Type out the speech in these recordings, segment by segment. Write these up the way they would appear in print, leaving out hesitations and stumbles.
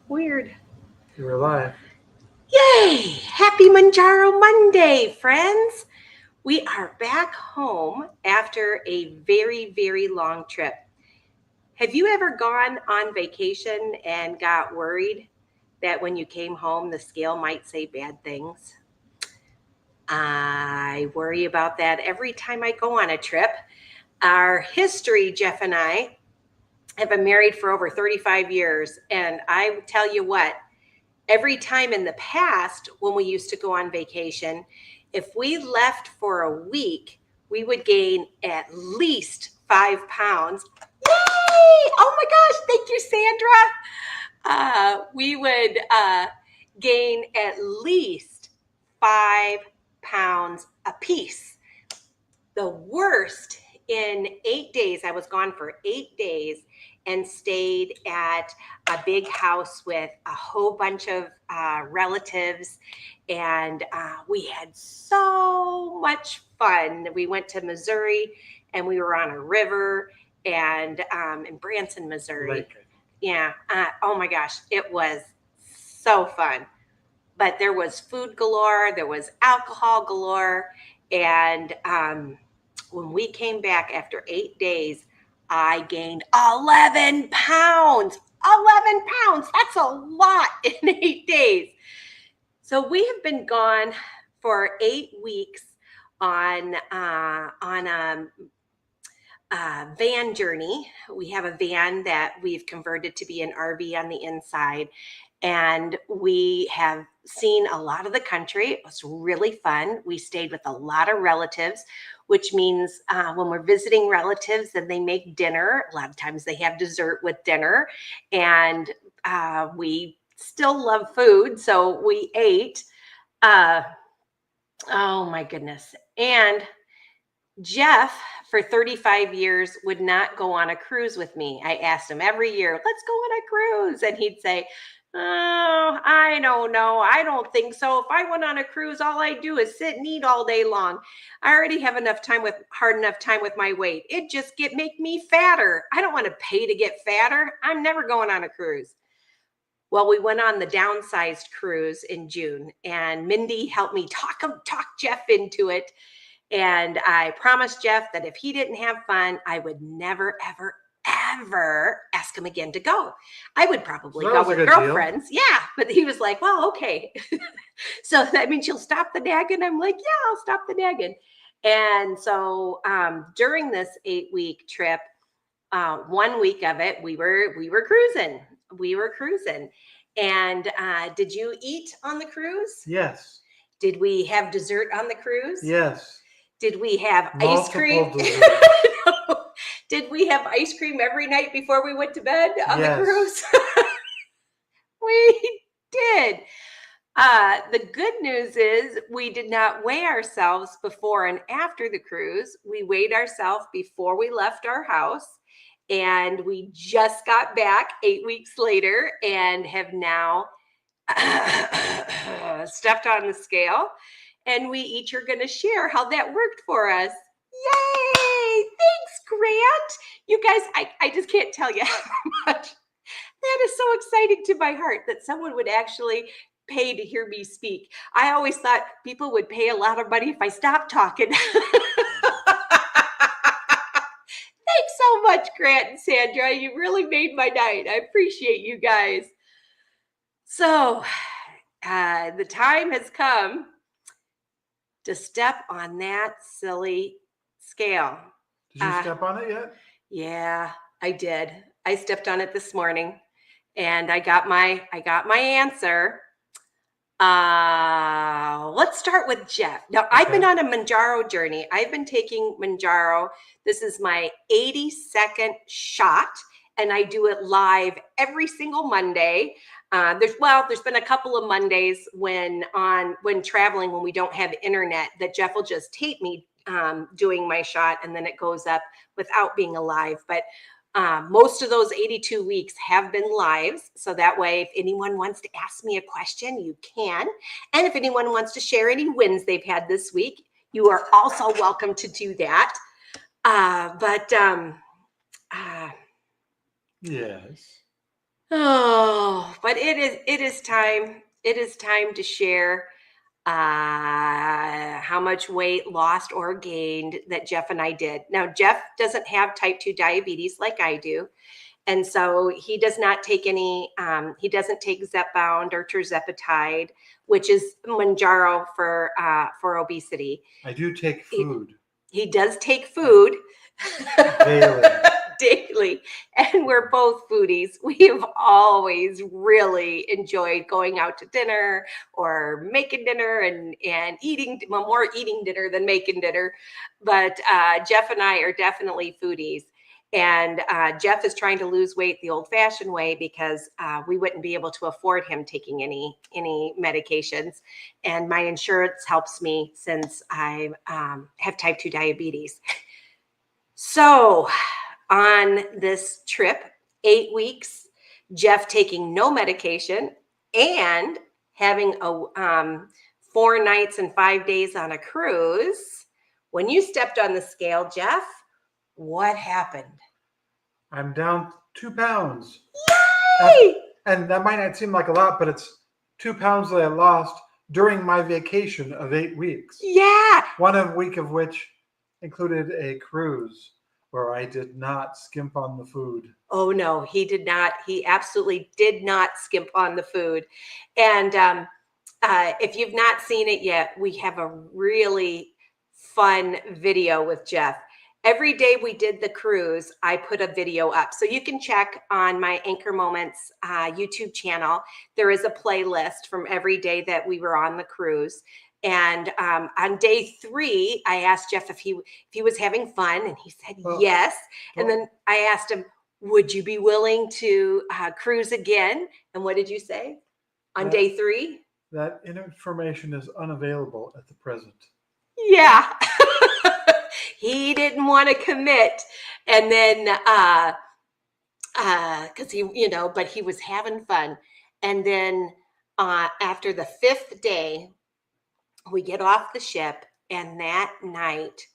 Weird. You're alive. Yay! Happy Mounjaro Monday, friends. We are back home after a very, very long trip. Have you ever gone on vacation and got worried that when you came home, the scale might say bad things? I worry about that every time I go on a trip. Our history, Jeff and I, have been married for over 35 years. And I tell you what, every time in the past when we used to go on vacation, if we left for a week, we would gain at least 5 pounds. Yay! Oh my gosh, thank you, Sandra. We would gain at least 5 pounds a piece. The worst in 8 days, I was gone for 8 days and stayed at a big house with a whole bunch of relatives. And we had so much fun. We went to Missouri and we were on a river and in Branson, Missouri. Lake. Yeah. Oh my gosh, it was so fun. But there was food galore, there was alcohol galore. And when we came back after 8 days, I gained 11 pounds. 11 pounds. That's a lot in 8 days. So we have been gone for 8 weeks on a van journey. We have a van that we've converted to be an RV on the inside, and we have seen a lot of the country. It was really fun. We stayed with a lot of relatives, which means when we're visiting relatives, then they make dinner. A lot of times they have dessert with dinner, and we still love food, so we ate. Uh, oh my goodness. And Jeff, for 35 years, would not go on a cruise with me. I asked him every year, let's go on a cruise. And he'd say, oh, I don't know. I don't think so. If I went on a cruise, all I do is sit and eat all day long. I already have hard enough time with my weight. It just make me fatter. I don't want to pay to get fatter. I'm never going on a cruise. Well, we went on the downsized cruise in June, and Mindy helped me talk Jeff into it. And I promised Jeff that if he didn't have fun, I would never, ever, ever ask him again to go. I would probably go with girlfriends. Deal. Yeah. But he was like, well, okay. So that means you'll stop the nagging. I'm like, yeah, I'll stop the nagging. And so during this 8-week trip, 1 week of it, we were cruising. And did you eat on the cruise? Yes. Did we have dessert on the cruise? Yes. Did we have ice cream? No. Did we have ice cream every night before we went to bed on the cruise? We did. The good news is we did not weigh ourselves before and after the cruise. We weighed ourselves before we left our house. And we just got back 8 weeks later and have now stepped on the scale. And we each are going to share how that worked for us. Yay! Thanks, Grant. You guys, I just can't tell you how much. That is so exciting to my heart that someone would actually pay to hear me speak. I always thought people would pay a lot of money if I stopped talking. Thanks so much, Grant and Sandra. You really made my night. I appreciate you guys. So the time has come to step on that silly scale. Did you step on it yet? Yeah, I did. I stepped on it this morning, and I got my answer. Let's start with Jeff. Now, okay. I've been on a Mounjaro journey. I've been taking Mounjaro. This is my 82nd shot, and I do it live every single Monday. There's been a couple of Mondays when traveling, when we don't have internet, that Jeff will just tape me doing my shot, and then it goes up without being alive. But most of those 82 weeks have been lives. So that way, if anyone wants to ask me a question, you can. And if anyone wants to share any wins they've had this week, you are also welcome to do that. Yes. Oh, by but it is time. It is time to share how much weight lost or gained that Jeff and I did. Now, Jeff doesn't have type 2 diabetes like I do. And so he does not take any, he doesn't take Zepbound or tirzepatide, which is Mounjaro for obesity. I do take food. He does take food daily. daily, and we're both foodies. We have always really enjoyed going out to dinner or making dinner and eating, well, more eating dinner than making dinner. But Jeff and I are definitely foodies. And Jeff is trying to lose weight the old-fashioned way because we wouldn't be able to afford him taking any medications. And my insurance helps me since I have type 2 diabetes. So on this trip, 8 weeks, Jeff taking no medication and having a 4 nights and 5 days on a cruise. When you stepped on the scale, Jeff, what happened? I'm down 2 pounds. Yay! And that might not seem like a lot, but it's 2 pounds that I lost during my vacation of 8 weeks. Yeah. One week of which included a cruise where I did not skimp on the food. Oh, no, he did not. He absolutely did not skimp on the food. And if you've not seen it yet, we have a really fun video with Jeff. Every day we did the cruise, I put a video up. So you can check on my Anchor Moments YouTube channel. There is a playlist from every day that we were on the cruise. And on day 3, I asked Jeff if he was having fun, and he said yes. And then I asked him, would you be willing to cruise again? And what did you say on day 3? That information is unavailable at the present. Yeah. He didn't want to commit. And then, cause but he was having fun. And then, after the 5th day, we get off the ship, and that night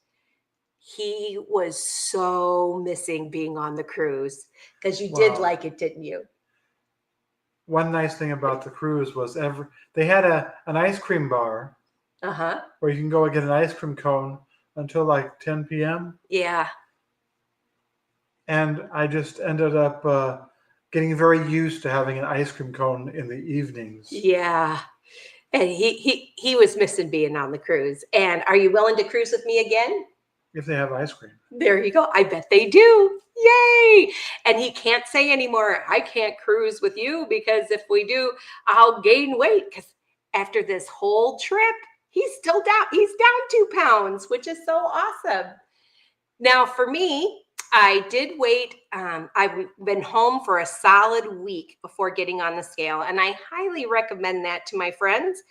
he was so missing being on the cruise, because you did like it, didn't you? One nice thing about the cruise was they had an ice cream bar where you can go and get an ice cream cone until like 10 p.m. Yeah. And I just ended up getting very used to having an ice cream cone in the evenings. Yeah. And he was missing being on the cruise. And are you willing to cruise with me again? If they have ice cream. There you go. I bet they do. Yay. And he can't say anymore, I can't cruise with you, because if we do, I'll gain weight. Because after this whole trip, he's still down. He's down 2 pounds, which is so awesome. Now, for me, I did wait. I've been home for a solid week before getting on the scale. And I highly recommend that to my friends,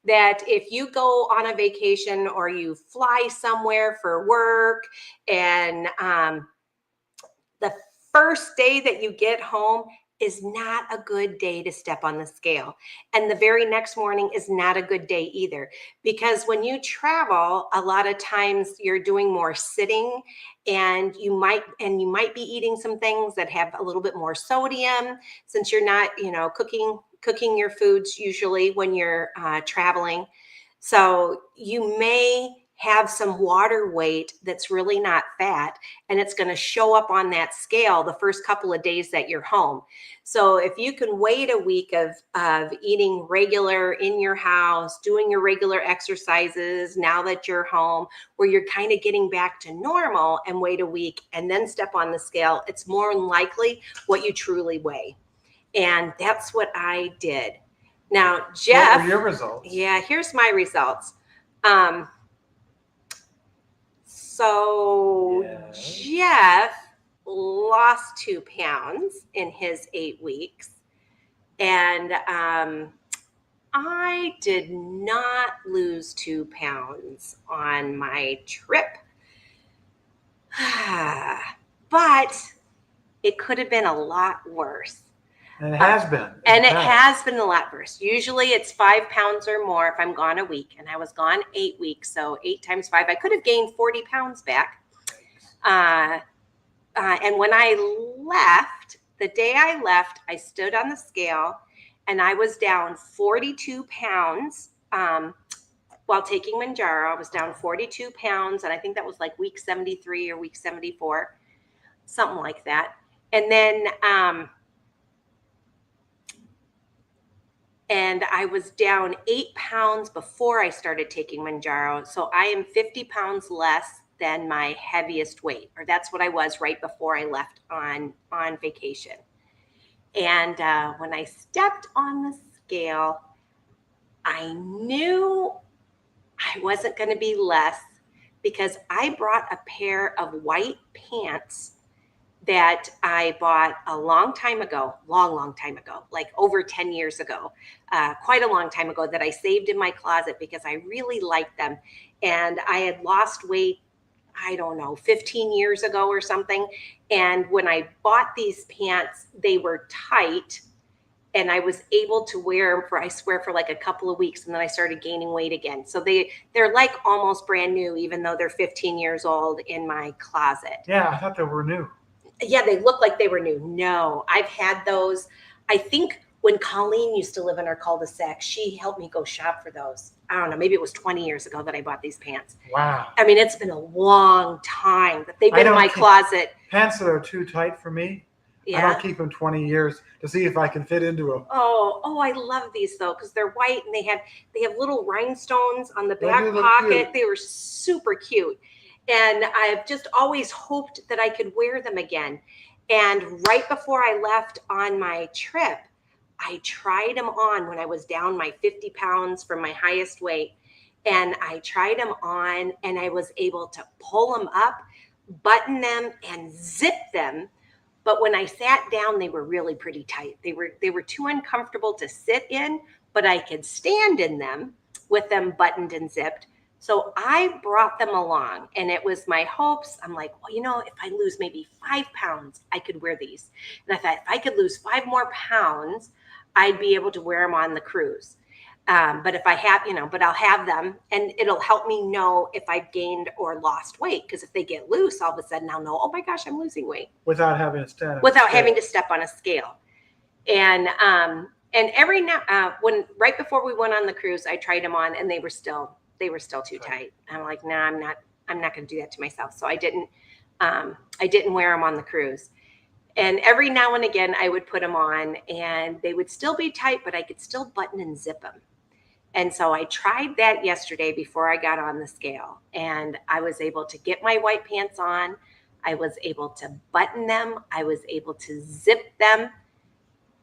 that if you go on a vacation or you fly somewhere for work, and the first day that you get home is not a good day to step on the scale. And the very next morning is not a good day either, because when you travel, a lot of times you're doing more sitting, and you might be eating some things that have a little bit more sodium, since you're not, cooking your foods usually when you're traveling. So you may have some water weight that's really not fat, and it's going to show up on that scale the first couple of days that you're home. So if you can wait a week of eating regular in your house, doing your regular exercises now that you're home, where you're kind of getting back to normal, and wait a week and then step on the scale, it's more than likely what you truly weigh. And that's what I did. Now, Jeff. What were your results? Yeah, here's my results. So Jeff lost 2 pounds in his 8 weeks. And I did not lose 2 pounds on my trip. But it could have been a lot worse. And it has been. And it has been a lot worse. Usually it's 5 pounds or more if I'm gone a week. And I was gone 8 weeks. So 8 times 5, I could have gained 40 pounds back. And when I left, the day I left, I stood on the scale, and I was down 42 pounds while taking Mounjaro. I was down 42 pounds, and I think that was like week 73 or week 74, something like that. And then and I was down 8 pounds before I started taking Mounjaro. So I am 50 pounds less than my heaviest weight, or that's what I was right before I left on vacation. And when I stepped on the scale, I knew I wasn't going to be less because I brought a pair of white pants that I bought a long time ago, long time ago, like over 10 years ago, quite a long time ago, that I saved in my closet because I really liked them. And I had lost weight, I don't know, 15 years ago or something. And when I bought these pants, they were tight and I was able to wear them for, I swear, for like a couple of weeks. And then I started gaining weight again. So they're like almost brand new, even though they're 15 years old in my closet. Yeah, I thought they were new. Yeah, they look like they were new. No, I've had those. I think when Colleen used to live in our cul-de-sac, she helped me go shop for those. I don't know, maybe it was 20 years ago that I bought these pants. Wow. I mean, it's been a long time that they've been in my closet. Pants that are too tight for me, yeah. I don't keep them 20 years to see if I can fit into them. Oh, I love these though, because they're white and they have little rhinestones on the back pocket. They were super cute. And I've just always hoped that I could wear them again. And right before I left on my trip, I tried them on when I was down my 50 pounds from my highest weight. And I tried them on and I was able to pull them up, button them, and zip them. But when I sat down, they were really pretty tight. They were too uncomfortable to sit in, but I could stand in them with them buttoned and zipped. So I brought them along, and it was my hopes. I'm like, well, if I lose maybe 5 pounds, I could wear these. And I thought if I could lose 5 more pounds, I'd be able to wear them on the cruise. But if I have, but I'll have them, and it'll help me know if I've gained or lost weight. Because if they get loose, all of a sudden I'll know, oh my gosh, I'm losing weight without having to stand. Without having to step on a scale. And every now, right before we went on the cruise, I tried them on, and they were still too tight. I'm like, no, I'm not going to do that to myself. So I didn't wear them on the cruise. And every now and again I would put them on and they would still be tight, but I could still button and zip them. And so I tried that yesterday before I got on the scale, and I was able to get my white pants on. I was able to button them. I was able to zip them,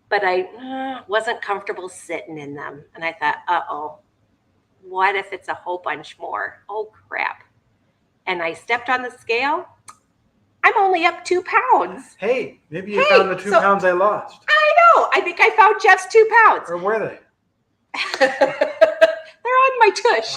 but I wasn't comfortable sitting in them. And I thought, what if it's a whole bunch more? Oh, crap. And I stepped on the scale. I'm only up 2 pounds. Hey, maybe you found the 2 pounds I lost. I know. I think I found Jeff's 2 pounds. Or were they? They're on my tush.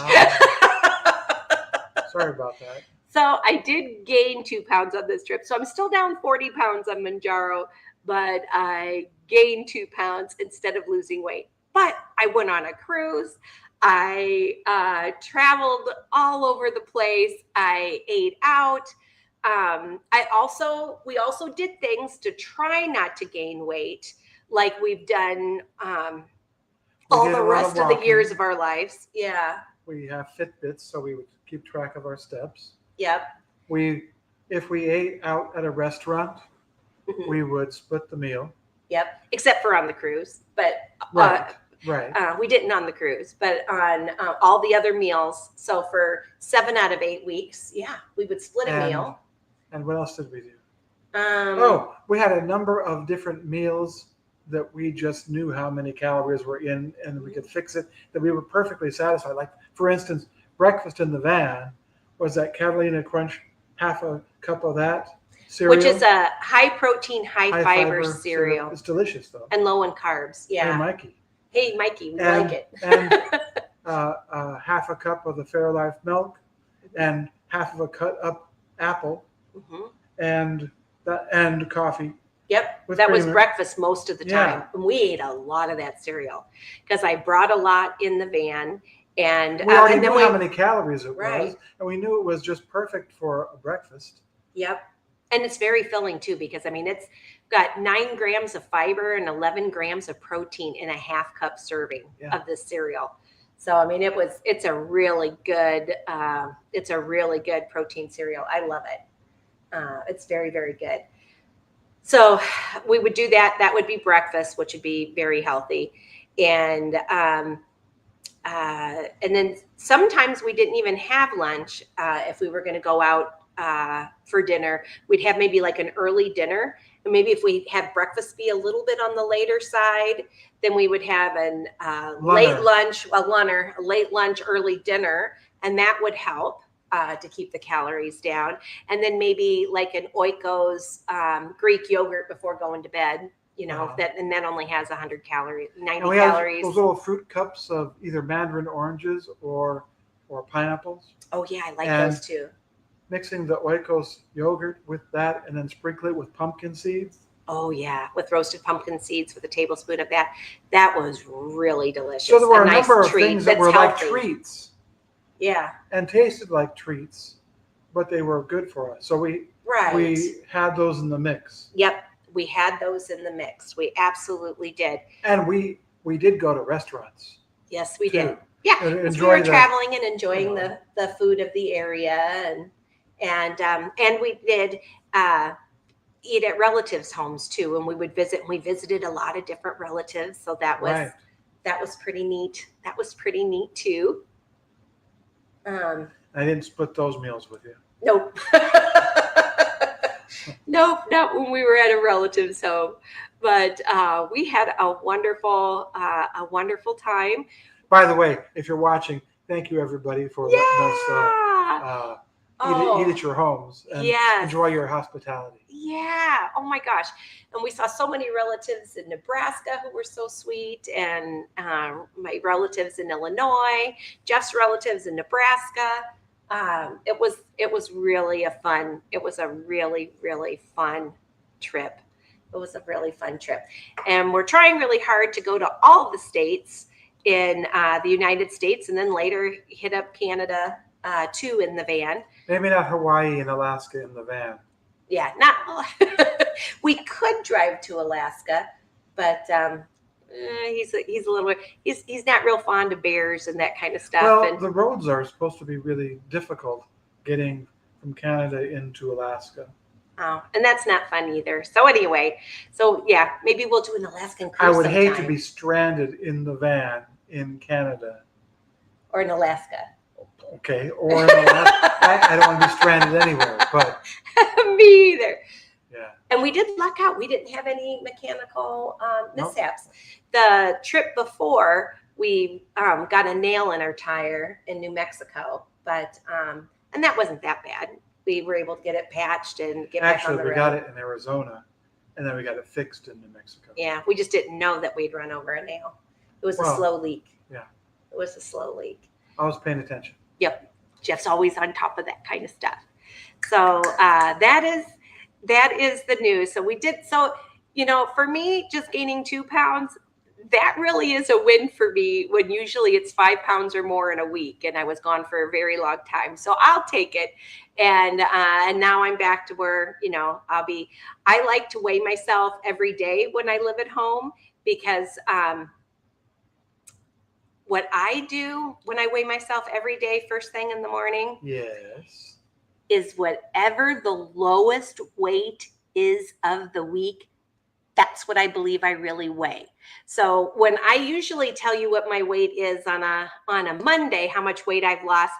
Sorry about that. So I did gain 2 pounds on this trip. So I'm still down 40 pounds on Mounjaro, but I gained 2 pounds instead of losing weight. But I went on a cruise. I traveled all over the place. I ate out. We also did things to try not to gain weight, like we've done all the rest of the years of our lives. Yeah. We have Fitbits, so we would keep track of our steps. Yep. If we ate out at a restaurant, we would split the meal. Yep. Except for on the cruise, but right. We didn't on the cruise, but on all the other meals. So for 7 out of 8 weeks, we would split a meal. And what else did we do? We had a number of different meals that we just knew how many calories were in, and we could fix it, that we were perfectly satisfied. Like, for instance, breakfast in the van was that Catalina Crunch, half a cup of that cereal. Which is a high protein, high fiber cereal. It's delicious, though. And low in carbs. Yeah. Hey, Mikey, we like it. And half a cup of the Fairlife milk, and half of a cut up apple, and coffee. Yep, that was breakfast most of the time. And we ate a lot of that cereal because I brought a lot in the van. And we already knew how many calories it was, and we knew it was just perfect for a breakfast. Yep. And it's very filling too, because it's got 9 grams of fiber and 11 grams of protein in a half cup serving of this cereal. So I mean, it's a really good protein cereal. I love it. It's very, very good. So we would do that. That would be breakfast, which would be very healthy. And then sometimes we didn't even have lunch if we were going to go out for dinner. We'd have maybe like an early dinner. And maybe if we had breakfast be a little bit on the later side, then we would have an late lunch, a late lunch, early dinner. And that would help to keep the calories down. And then maybe like an Oikos Greek yogurt before going to bed. That only has 100 calories, 90 calories. Those little fruit cups of either mandarin oranges or pineapples. Oh yeah, I like those too. Mixing the Oikos yogurt with that and then sprinkle it with pumpkin seeds. Oh yeah, with roasted pumpkin seeds with a tablespoon of that. That was really delicious. So there were a number of things that were like treats. Yeah. And tasted like treats, but they were good for us. So we had those in the mix. Yep. We had those in the mix. We absolutely did. And we did go to restaurants. Yes, we did. Yeah, because we were traveling and enjoying the food of the area, and we did eat at relatives' homes too. And we would visit. We visited a lot of different relatives, so that was pretty neat. That was pretty neat too. I didn't split those meals with you. Nope. Nope, not when we were at a relative's home. But we had a wonderful time. By the way, if you're watching, thank you everybody for letting us eat at your homes and enjoy your hospitality. Yeah. Oh my gosh. And we saw so many relatives in Nebraska who were so sweet, and my relatives in Illinois, Jeff's relatives in Nebraska. It was really a really, really fun trip. It was a really fun trip. And we're trying really hard to go to all the states in the United States, and then later hit up Canada too in the van. Maybe not Hawaii and Alaska in the van. Yeah, we could drive to Alaska, but he's a little bit, he's not real fond of bears and that kind of stuff. Well, the roads are supposed to be really difficult getting from Canada into Alaska. Oh, and that's not fun either. So anyway, yeah, maybe we'll do an Alaskan cruise. I would hate to be stranded in the van in Canada. Or in Alaska. Okay, or in Alaska. I don't want to be stranded anywhere, but. Me either. Yeah. And we did luck out. We didn't have any mechanical mishaps. Nope. The trip before, we got a nail in our tire in New Mexico, but and that wasn't that bad. We were able to get it patched and get back on the road. Actually, we got it in Arizona, and then we got it fixed in New Mexico. Yeah, we just didn't know that we'd run over a nail. It was a slow leak. Yeah. It was a slow leak. I was paying attention. Yep. Jeff's always on top of that kind of stuff. So that is the news. So we did, for me, just gaining 2 pounds, that really is a win for me when usually it's 5 pounds or more in a week. And I was gone for a very long time. So I'll take it. And now I'm back to where, I like to weigh myself every day when I live at home, because what I do when I weigh myself every day, first thing in the morning, yes, is whatever the lowest weight is of the week, that's what I believe I really weigh. So when I usually tell you what my weight is on a Monday, how much weight I've lost,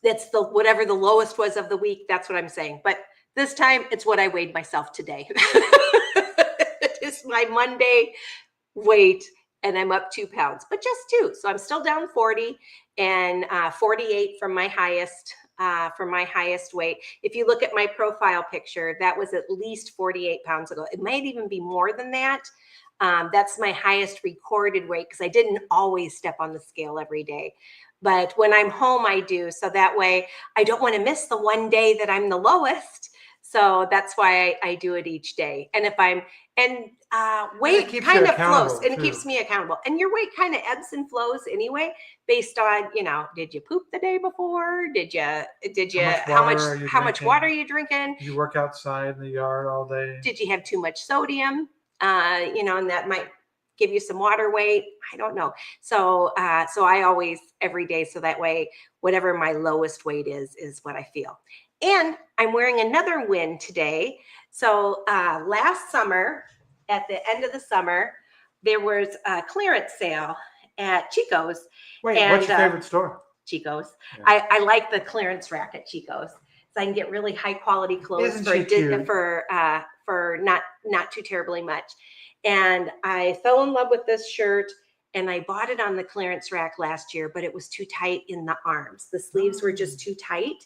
that's whatever the lowest was of the week, that's what I'm saying. But this time it's what I weighed myself today. It is my Monday weight, and I'm up 2 pounds, but just 2. So I'm still down 40 and 48 from my highest weight. If you look at my profile picture, that was at least 48 pounds ago. It might even be more than that. That's my highest recorded weight, because I didn't always step on the scale every day. But when I'm home, I do. So that way I don't want to miss the one day that I'm the lowest. So that's why I do it each day. And weight keeps kind you of flows, accountable, and it too. keeps me accountable. And your weight kind of ebbs and flows anyway, based on, did you poop the day before? Did you how much water are you drinking? Did you work outside in the yard all day? Did you have too much sodium? And that might give you some water weight. I don't know. So I always every day, so that way whatever my lowest weight is what I feel. And I'm wearing another win today. So last summer, at the end of the summer, there was a clearance sale at Chico's. Wait, and what's your favorite store? Chico's. Yeah. I like the clearance rack at Chico's, so I can get really high quality clothes Isn't she cute? for not too terribly much. And I fell in love with this shirt, and I bought it on the clearance rack last year, but it was too tight in the arms. The sleeves were just too tight,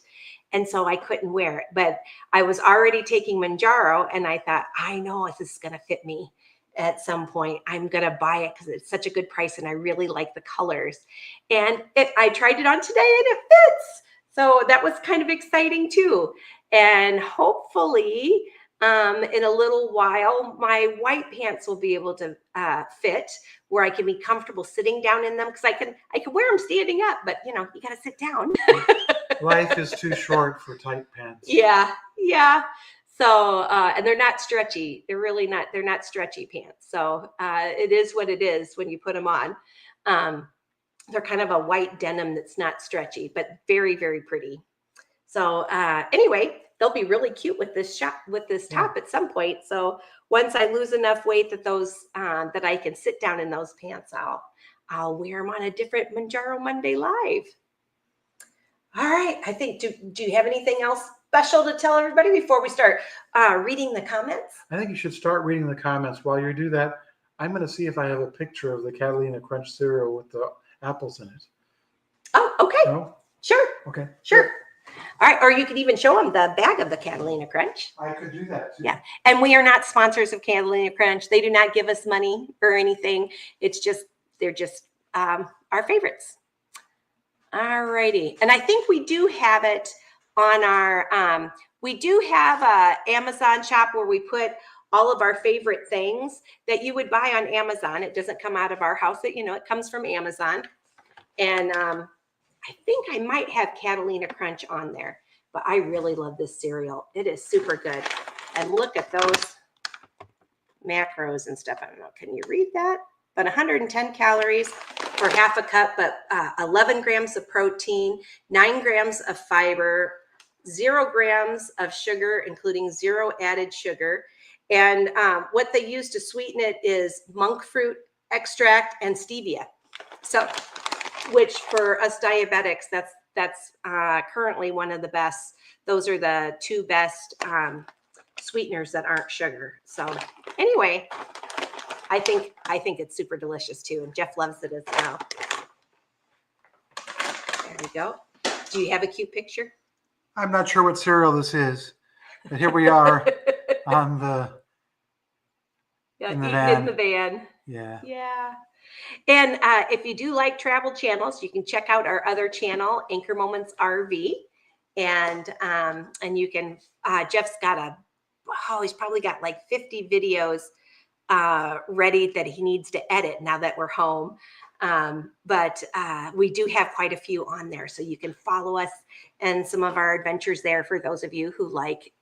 and so I couldn't wear it. But I was already taking Mounjaro, and I thought, I know if this is going to fit me at some point. I'm going to buy it because it's such a good price, and I really like the colors. And I tried it on today, and it fits. So that was kind of exciting too. And hopefully, in a little while, my white pants will be able to fit where I can be comfortable sitting down in them, because I can wear them standing up, but you got to sit down. Life is too short for tight pants. Yeah. So, and they're not stretchy. They're really not. They're not stretchy pants. So it is what it is when you put them on. They're kind of a white denim that's not stretchy, but very, very pretty. So anyway, they'll be really cute with this top at some point. So once I lose enough weight that that I can sit down in those pants, I'll wear them on a different Mounjaro Monday Live. All right. I think, do you have anything else special to tell everybody before we start reading the comments? I think you should start reading the comments. While you do that, I'm going to see if I have a picture of the Catalina Crunch cereal with the apples in it. Oh, okay. No? Sure. Okay. Sure. All right. Or you could even show them the bag of the Catalina Crunch. I could do that too. Yeah. And we are not sponsors of Catalina Crunch. They do not give us money or anything. They're just our favorites. All righty. And I think we do have it on our, we do have a Amazon shop where we put all of our favorite things that you would buy on Amazon. It doesn't come out of our house. It comes from Amazon. And I think I might have Catalina Crunch on there, but I really love this cereal. It is super good. And look at those macros and stuff. I don't know. Can you read that? But 110 calories for half a cup, but 11 grams of protein, 9 grams of fiber, 0 grams of sugar, including 0 added sugar. And what they use to sweeten it is monk fruit extract and stevia. So, which for us diabetics, that's currently one of the best. Those are the 2 best sweeteners that aren't sugar. So anyway, I think it's super delicious too, and Jeff loves it as well. There we go. Do you have a cute picture? I'm not sure what cereal this is, but here we are on in the van. Yeah. And if you do like travel channels, you can check out our other channel, Anchor Moments RV, and you can. Jeff's got he's probably got like 50 videos ready that he needs to edit now that we're home. But we do have quite a few on there, so you can follow us and some of our adventures there for those of you who like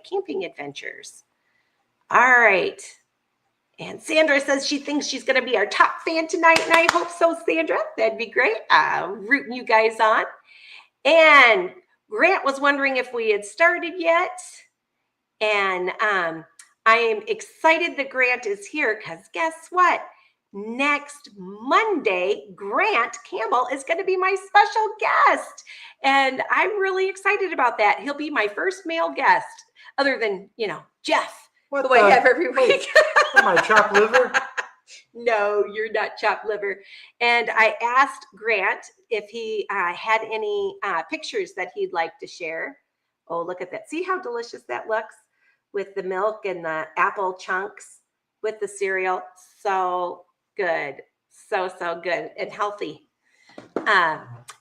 camping adventures. All right. And Sandra says she thinks she's going to be our top fan tonight, and I hope so, Sandra. That'd be great. Rooting you guys on. And Grant was wondering if we had started yet. And I am excited that Grant is here, because guess what? Next Monday, Grant Campbell is going to be my special guest. And I'm really excited about that. He'll be my first male guest, other than, Jeff, who I have every week. Am I chopped liver? No, you're not chopped liver. And I asked Grant if he had any pictures that he'd like to share. Oh, look at that. See how delicious that looks with the milk and the apple chunks with the cereal. So good. So good and healthy.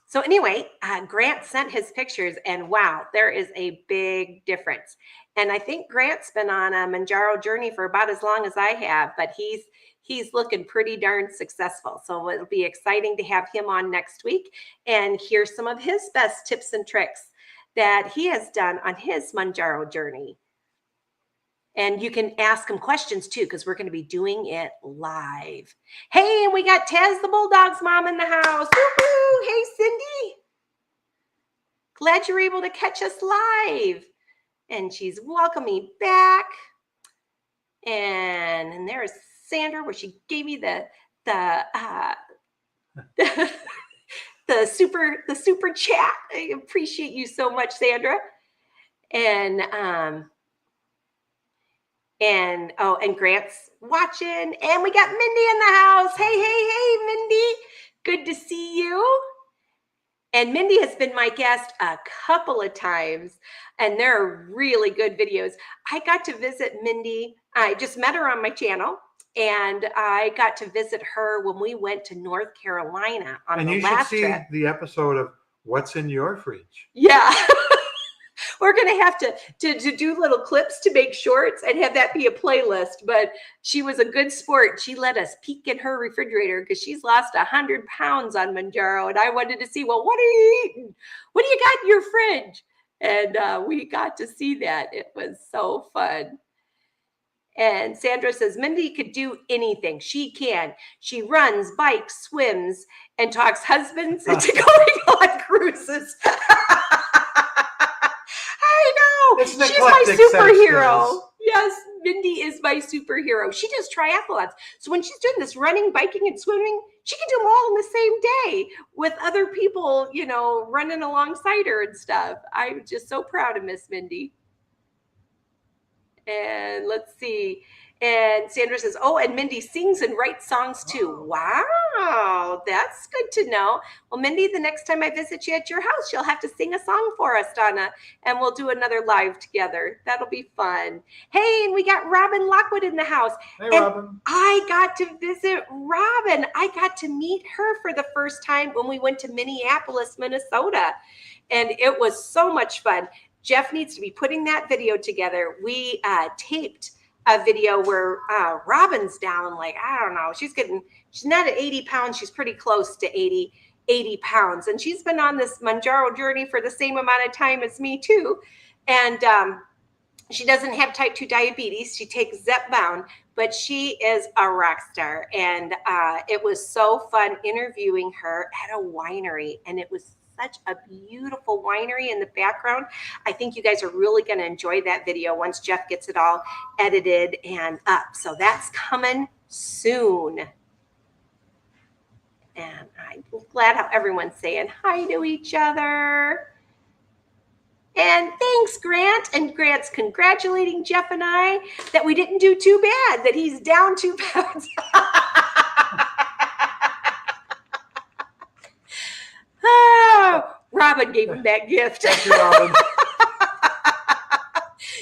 So anyway, Grant sent his pictures, and wow, there is a big difference. And I think Grant's been on a Mounjaro journey for about as long as I have, but he's looking pretty darn successful. So it'll be exciting to have him on next week and hear some of his best tips and tricks that he has done on his Mounjaro journey. And you can ask him questions too, because we're going to be doing it live. Hey, and we got Taz the Bulldog's mom in the house. Woo-hoo! Hey, Cindy. Glad you're able to catch us live. And she's welcoming back. And there's Sandra, where she gave me the the super chat. I appreciate you so much, Sandra. And Grant's watching, and we got Mindy in the house. Hey, Mindy. Good to see you. And Mindy has been my guest a couple of times, and there are really good videos. I got to visit Mindy. I just met her on my channel, and I got to visit her when we went to North Carolina on the last trip. And you should see the episode of What's in Your Fridge. Yeah. We're going to have to do little clips to make shorts and have that be a playlist. But she was a good sport. She let us peek in her refrigerator because she's lost 100 pounds on Mounjaro. And I wanted to see, well, what are you eating? What do you got in your fridge? And we got to see that. It was so fun. And Sandra says, Mindy could do anything. She can. She runs, bikes, swims, and talks husbands into going on cruises. She's my superhero. Yes, Mindy is my superhero. She does triathlons. So when she's doing this running, biking, and swimming, she can do them all in the same day with other people, running alongside her and stuff. I'm just so proud of Miss Mindy. And let's see. And Sandra says, oh, and Mindy sings and writes songs too. Wow, that's good to know. Well, Mindy, the next time I visit you at your house, you'll have to sing a song for us, Donna, and we'll do another live together. That'll be fun. Hey, and we got Robin Lockwood in the house. Hey, Robin. I got to visit Robin. I got to meet her for the first time when we went to Minneapolis, Minnesota, and it was so much fun. Jeff needs to be putting that video together. We taped a video where Robin's down, like, I don't know, she's not at 80 pounds. She's pretty close to 80 pounds. And she's been on this Mounjaro journey for the same amount of time as me too. And she doesn't have type 2 diabetes. She takes Zepbound, but she is a rock star. And it was so fun interviewing her at a winery. And it was such a beautiful winery in the background. I think you guys are really going to enjoy that video once Jeff gets it all edited and up. So that's coming soon. And I'm glad how everyone's saying hi to each other. And thanks, Grant. And Grant's congratulating Jeff and I that we didn't do too bad, that he's down 2 pounds. Robin gave him that gift. Thank you, Robin.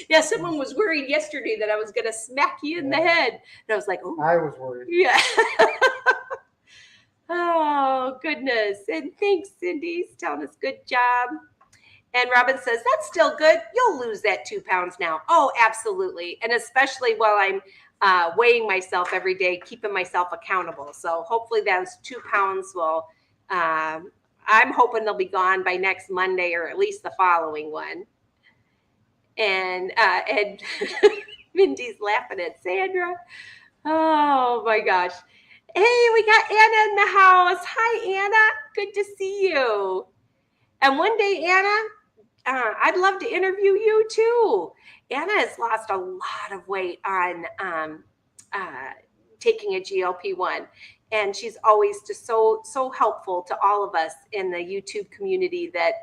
Yeah, someone was worried yesterday that I was going to smack you in the head. And I was like, oh. I was worried. Yeah. Oh, goodness. And thanks, Cindy. He's telling us good job. And Robin says, that's still good. You'll lose that 2 pounds now. Oh, absolutely. And especially while I'm weighing myself every day, keeping myself accountable. So hopefully those 2 pounds will... I'm hoping they'll be gone by next Monday or at least the following one. And Mindy's laughing at Sandra. Oh my gosh. Hey, we got Anna in the house. Hi, Anna. Good to see you. And one day, Anna, I'd love to interview you too. Anna has lost a lot of weight on taking a GLP-1. And she's always just so helpful to all of us in the YouTube community that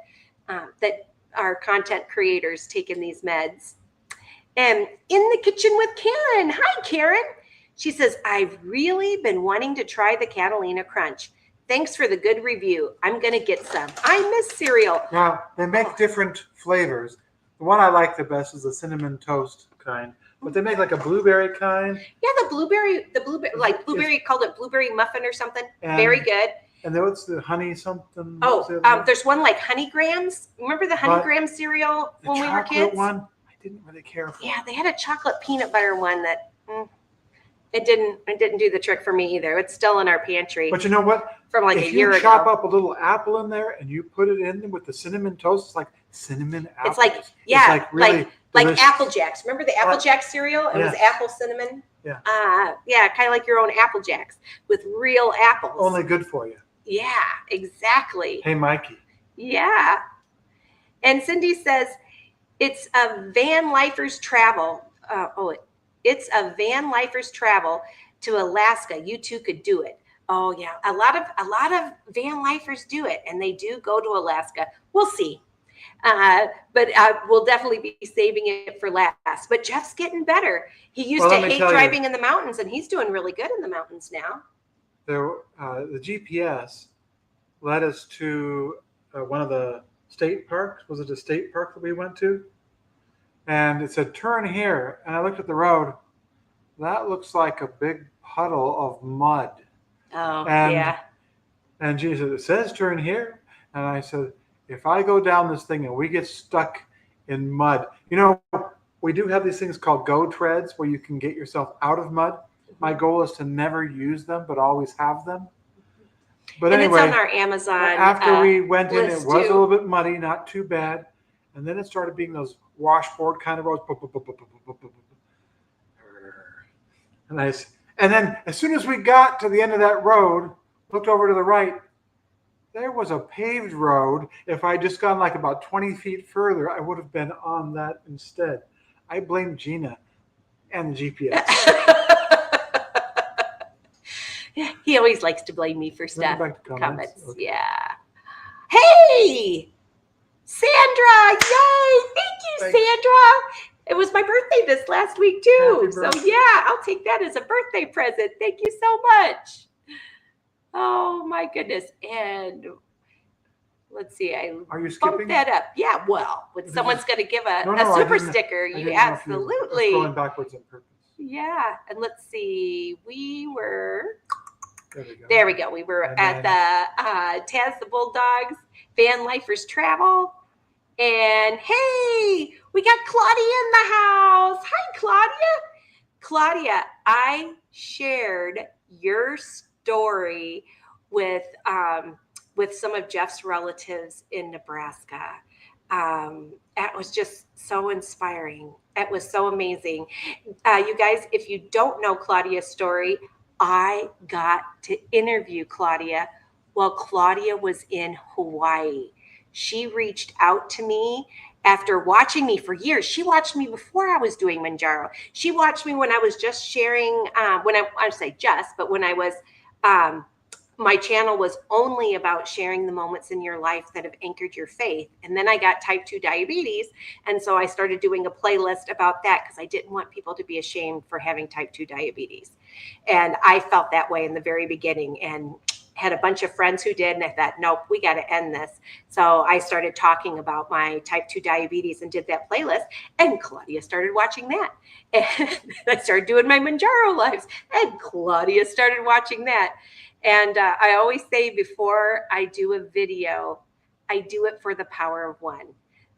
are content creators taking these meds. And in the kitchen with Karen. Hi, Karen. She says, I've really been wanting to try the Catalina Crunch. Thanks for the good review. I'm going to get some. I miss cereal. Now, they make different flavors. The one I like the best is the cinnamon toast kind. But they make like a blueberry kind. Yeah, the blueberry, like blueberry, called it blueberry muffin or something. Very good. And then what's the honey something? There's one like Honey Grams. Remember the Honey Graham cereal when we were kids? One, I didn't really care for. Yeah, they had a chocolate peanut butter one that it didn't do the trick for me either. It's still in our pantry. But you know what? From like a year ago. If you chop up a little apple in there and you put it in with the cinnamon toast, it's like cinnamon apple. It's like, yeah, it's like really like Apple Jacks. Remember the Apple Jacks cereal? It was apple cinnamon. Yeah. Yeah, kind of like your own Apple Jacks with real apples. Only good for you. Yeah, exactly. Hey, Mikey. Yeah. And Cindy says, it's a van lifer's travel. It's a van lifer's travel to Alaska. You too could do it. Oh yeah, a lot of van lifers do it, and they do go to Alaska. We'll see, but we'll definitely be saving it for last. But Jeff's getting better. He used to hate driving in the mountains, and he's doing really good in the mountains now. The GPS led us to one of the state parks. Was it a state park that we went to? And it said, turn here. And I looked at the road. That looks like a big puddle of mud. Oh, yeah. And she said, it says turn here. And I said, if I go down this thing and we get stuck in mud, we do have these things called go treads where you can get yourself out of mud. My goal is to never use them, but always have them. But anyway, it's on our Amazon. After we went in, it was a little bit muddy, not too bad. And then it started being those washboard kind of roads. And then as soon as we got to the end of that road, looked over to the right, there was a paved road. If I'd just gone like about 20 feet further, I would have been on that instead. I blame Gina and the GPS. He always likes to blame me for stuff. Comments. Okay. Yeah. Hey, Sandra! Yay! Thank you, Sandra. It was my birthday this last week too. So yeah, I'll take that as a birthday present. Thank you so much. Oh my goodness. And let's see, Are you skipping? Bumped that up. Yeah, well, when someone's going to give a super sticker, you absolutely. Going backwards on purpose. Yeah, and let's see, There we go. We were at the Taz the Bulldogs Van Lifers Travel. And hey, we got Claudia in the house. Hi, Claudia. Claudia, I shared your story with some of Jeff's relatives in Nebraska. It was just so inspiring. It was so amazing. You guys, if you don't know Claudia's story, I got to interview Claudia while Claudia was in Hawaii. She reached out to me after watching me for years. She watched me before I was doing Mounjaro. She watched me when I was just sharing, when I was, my channel was only about sharing the moments in your life that have anchored your faith. And then I got type 2 diabetes. And so I started doing a playlist about that because I didn't want people to be ashamed for having type 2 diabetes. And I felt that way in the very beginning and had a bunch of friends who did. And I thought, nope, we got to end this. So I started talking about my type 2 diabetes and did that playlist. And Claudia started watching that. And I started doing my Mounjaro lives. And Claudia started watching that. And I always say before I do a video, I do it for the power of one.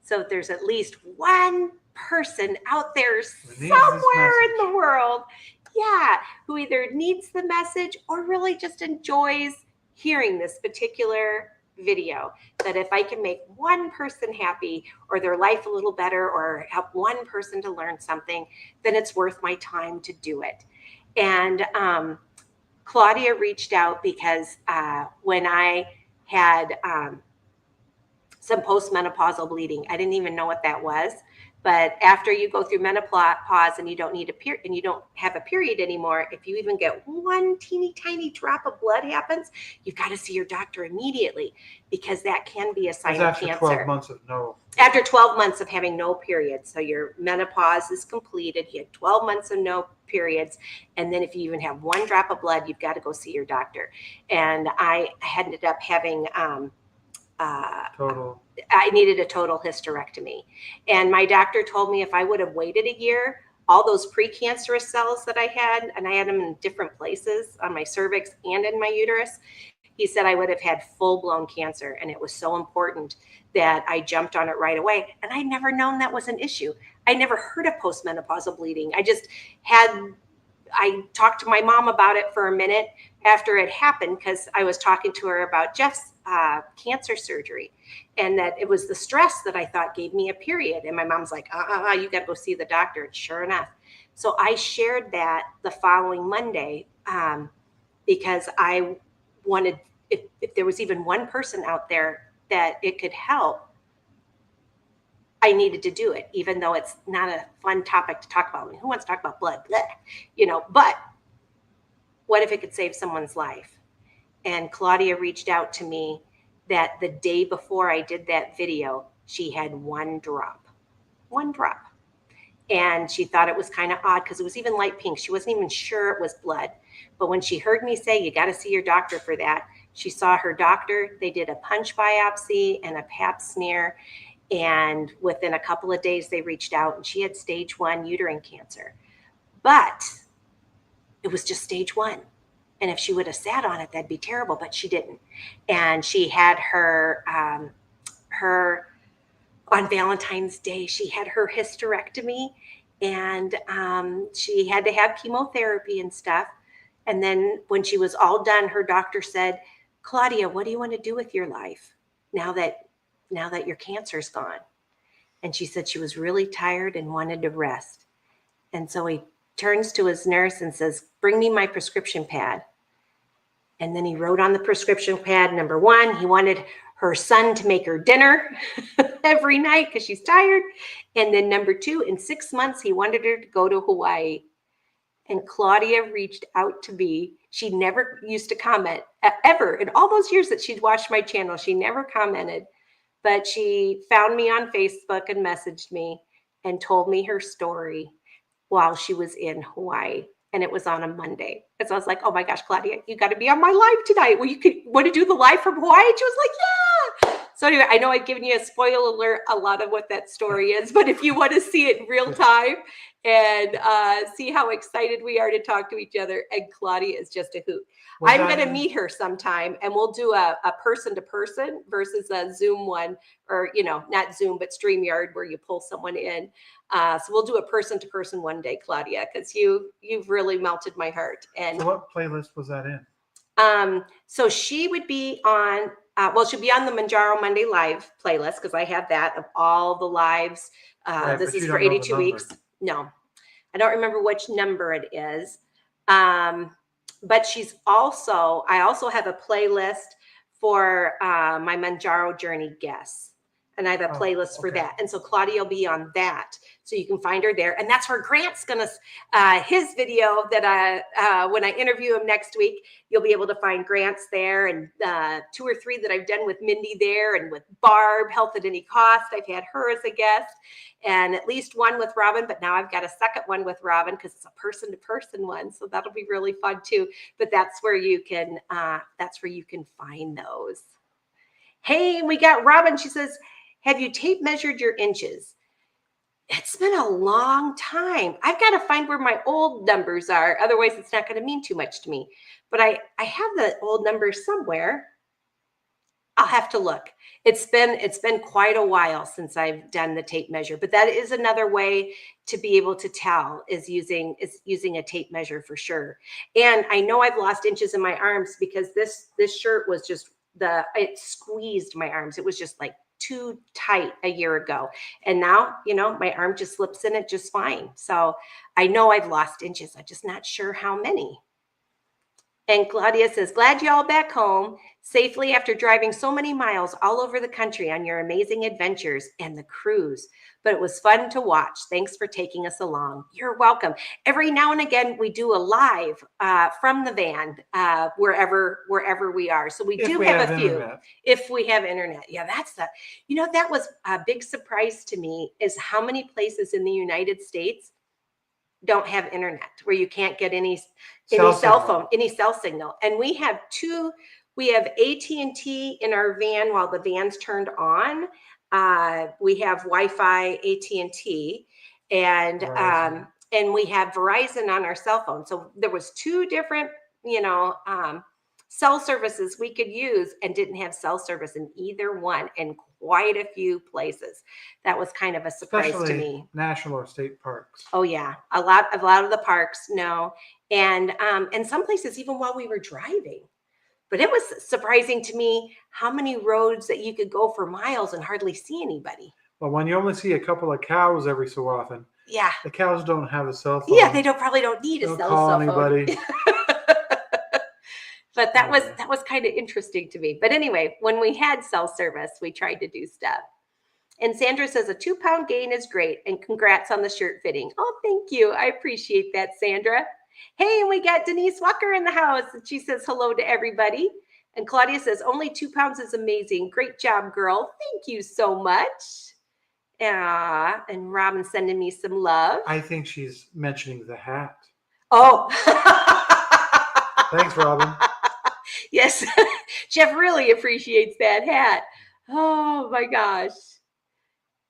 So if there's at least one person out there somewhere in the world, who either needs the message or really just enjoys hearing this particular video, that if I can make one person happy or their life a little better or help one person to learn something, then it's worth my time to do it. And Claudia reached out because when I had some postmenopausal bleeding, I didn't even know what that was. But after you go through menopause and you don't need and you don't have a period anymore, if you even get one teeny tiny drop of blood happens, you've got to see your doctor immediately because that can be a sign of cancer. After 12 months of having no periods. So your menopause is completed. You had 12 months of no periods. And then if you even have one drop of blood, you've got to go see your doctor. And I ended up having I needed a total hysterectomy. And my doctor told me if I would have waited a year, all those precancerous cells that I had, and I had them in different places on my cervix and in my uterus, he said I would have had full-blown cancer, and it was so important that I jumped on it right away. And I never known that was an issue. I never heard of postmenopausal bleeding. I talked to my mom about it for a minute after it happened, because I was talking to her about Jeff's cancer surgery, and that it was the stress that I thought gave me a period. And my mom's like, you got to go see the doctor. And sure enough. So I shared that the following Monday, because I wanted, if there was even one person out there that it could help, I needed to do it, even though it's not a fun topic to talk about. I mean, who wants to talk about blood? Blech, but what if it could save someone's life? And Claudia reached out to me that the day before I did that video, she had one drop. And she thought it was kind of odd because it was even light pink. She wasn't even sure it was blood. But when she heard me say, you got to see your doctor for that, she saw her doctor. They did a punch biopsy and a pap smear. And within a couple of days, they reached out, and she had stage 1 uterine cancer. But it was just stage 1. And if she would have sat on it, that'd be terrible, but she didn't. And she had her on Valentine's Day, she had her hysterectomy, and she had to have chemotherapy and stuff. And then when she was all done, her doctor said, Claudia, what do you want to do with your life now that your cancer's gone? And she said she was really tired and wanted to rest. And so he turns to his nurse and says, bring me my prescription pad. And then he wrote on the prescription pad, number 1, he wanted her son to make her dinner every night because she's tired. And then number 2, in 6 months, he wanted her to go to Hawaii. And Claudia reached out to me. She never used to comment ever. In all those years that she'd watched my channel, she never commented. But she found me on Facebook and messaged me and told me her story while she was in Hawaii. And it was on a Monday. And so I was like, oh my gosh, Claudia, you got to be on my live tonight. Well, you could want to do the live from Hawaii? And she was like, yeah. So anyway, I know I've given you a spoiler alert, a lot of what that story is, but if you want to see it in real time and see how excited we are to talk to each other, and Claudia is just a hoot. I'm going to meet her sometime, and we'll do a person-to-person versus a Zoom one, or, not Zoom, but StreamYard, where you pull someone in. So we'll do a person-to-person one day, Claudia, because you've really melted my heart. And so what playlist was that in? So she would be on, she'll be on the Mounjaro Monday Live playlist, because I have that of all the lives. Right, this is for 82 weeks. No, I don't remember which number it is. But I also have a playlist for my Mounjaro Journey guests. And I have a playlist for that. And so Claudia will be on that. So you can find her there. And that's where Grant's going to, his video that when I interview him next week, you'll be able to find Grant's there, and 2 or 3 that I've done with Mindy there, and with Barb, Health at Any Cost. I've had her as a guest, and at least one with Robin, but now I've got a second one with Robin because it's a person-to-person one. So that'll be really fun too. But that's where you can find those. Hey, we got Robin. She says, have you tape measured your inches? It's been a long time. I've got to find where my old numbers are. Otherwise, it's not going to mean too much to me. But I have the old numbers somewhere. I'll have to look. It's been quite a while since I've done the tape measure, but that is another way to be able to tell, is using a tape measure for sure. And I know I've lost inches in my arms because this shirt was just it squeezed my arms. It was just like too tight a year ago. And now, my arm just slips in it just fine. So I know I've lost inches. I'm just not sure how many. And Claudia says, glad y'all back home safely after driving so many miles all over the country on your amazing adventures and the cruise. But it was fun to watch. Thanks for taking us along. You're welcome. Every now and again, we do a live from the van wherever we are. So we do have a few if we have internet. Yeah, that was a big surprise to me, is how many places in the United States don't have internet, where you can't get any cell signal. And we have AT&T in our van while the van's turned on. We have Wi-Fi, AT&T, and we have Verizon on our cell phone. So there was 2 different, cell services we could use and didn't have cell service in either one in quite a few places. That was kind of a surprise to Especially me. national or state parks. Oh yeah, a lot of the parks, no. And some places even while we were driving. But it was surprising to me how many roads that you could go for miles and hardly see anybody. Well, when you only see a couple of cows every so often, Yeah. the cows don't have a cell phone. Yeah, they probably don't need a Don't cell call phone. anybody. But that was kind of interesting to me. But anyway, when we had cell service, we tried to do stuff. And Sandra says a 2-pound gain is great, and congrats on the shirt fitting. Oh, thank you. I appreciate that, Sandra. Hey, and we got Denise Walker in the house, and she says hello to everybody. And Claudia says only 2 pounds is amazing. Great job, girl. Thank you so much. And Robin sending me some love. I think she's mentioning the hat. Oh. Thanks, Robin. Yes, Jeff really appreciates that hat. Oh my gosh.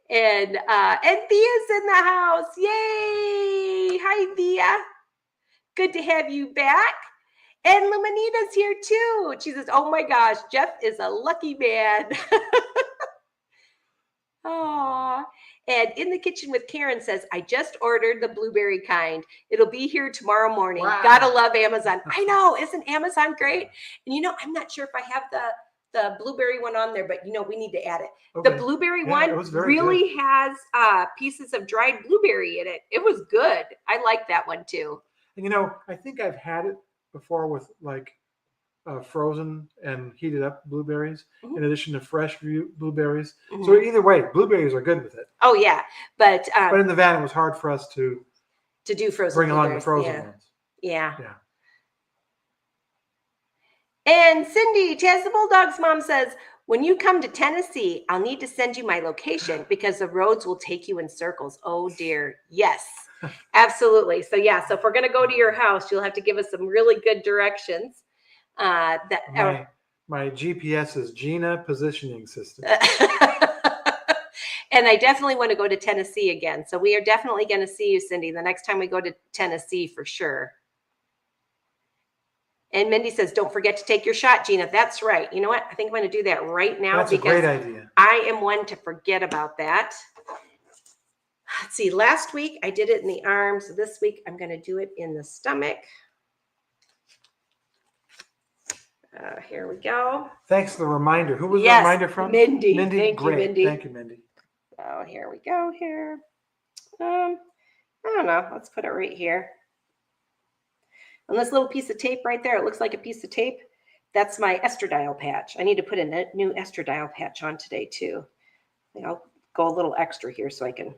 And Thea's in the house. Yay! Hi, Thea. Good to have you back. And Luminita's here too. She says, oh my gosh, Jeff is a lucky man. Aw. And in the kitchen with Karen says, I just ordered the blueberry kind. It'll be here tomorrow morning. Wow. Gotta love Amazon. I know, isn't Amazon great? And I'm not sure if I have the blueberry one on there, but we need to add it. Okay. The blueberry one really has pieces of dried blueberry in it. It was good. I like that one too. And I think I've had it before with like frozen and heated up blueberries in addition to fresh blueberries. So either way, blueberries are good with it. Oh yeah, but in the van it was hard for us to do frozen bring along the frozen ones. Yeah. And Cindy, Taz the Bulldog's mom says, when you come to Tennessee, I'll need to send you my location because the roads will take you in circles. Oh dear. Yes, absolutely. So so if we're going to go to your house, you'll have to give us some really good directions. My GPS is Gina Positioning System. And I definitely want to go to Tennessee again. So we are definitely going to see you, Cindy, the next time we go to Tennessee for sure. And Mindy says, don't forget to take your shot, Gina. That's right. You know what? I think I'm going to do that right now. That's a great idea. I am one to forget about that. Let's see. Last week, I did it in the arms. This week, I'm going to do it in the stomach. Here we go. Thanks for the reminder. Who was the reminder from? Mindy. Mindy. Thank you, Mindy. Thank you, Mindy. Oh, here we go here. I don't know. Let's put it right here. On this little piece of tape right there, it looks like a piece of tape. That's my estradiol patch. I need to put a new estradiol patch on today too. I'll go a little extra here so I can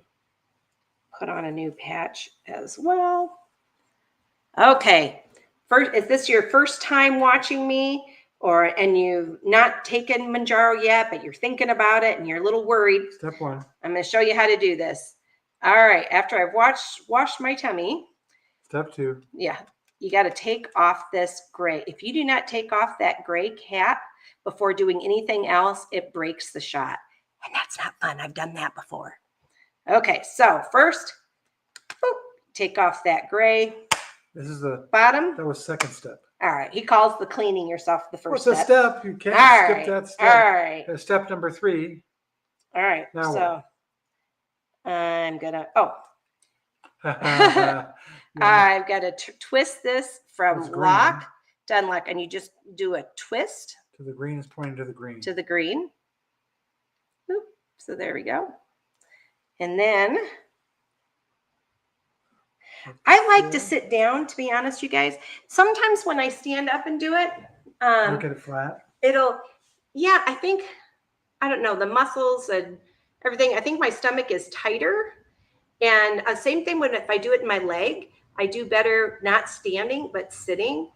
put on a new patch as well. Okay. First, is this your first time watching me and you've not taken Mounjaro yet, but you're thinking about it and you're a little worried? Step 1. I'm going to show you how to do this. All right. After I've washed my tummy. Step 2. Yeah. You got to take off this gray. If you do not take off that gray cap before doing anything else, it breaks the shot. And that's not fun. I've done that before. Okay, so first, take off that gray. This is the bottom. That was second step. All right. He calls the cleaning yourself the first step. What's the step? You can't skip that step. All right. Step number 3. All right. Now so what? I'm going to, I've got to twist this from lock to unlock, and you just do a twist. To the green is pointing to the green. To the green. Oop. So there we go. And then I like to sit down, to be honest, you guys. Sometimes when I stand up and do it, look at it flat. I think, I don't know, the muscles and everything. I think my stomach is tighter. And same thing if I do it in my leg, I do better not standing, but sitting,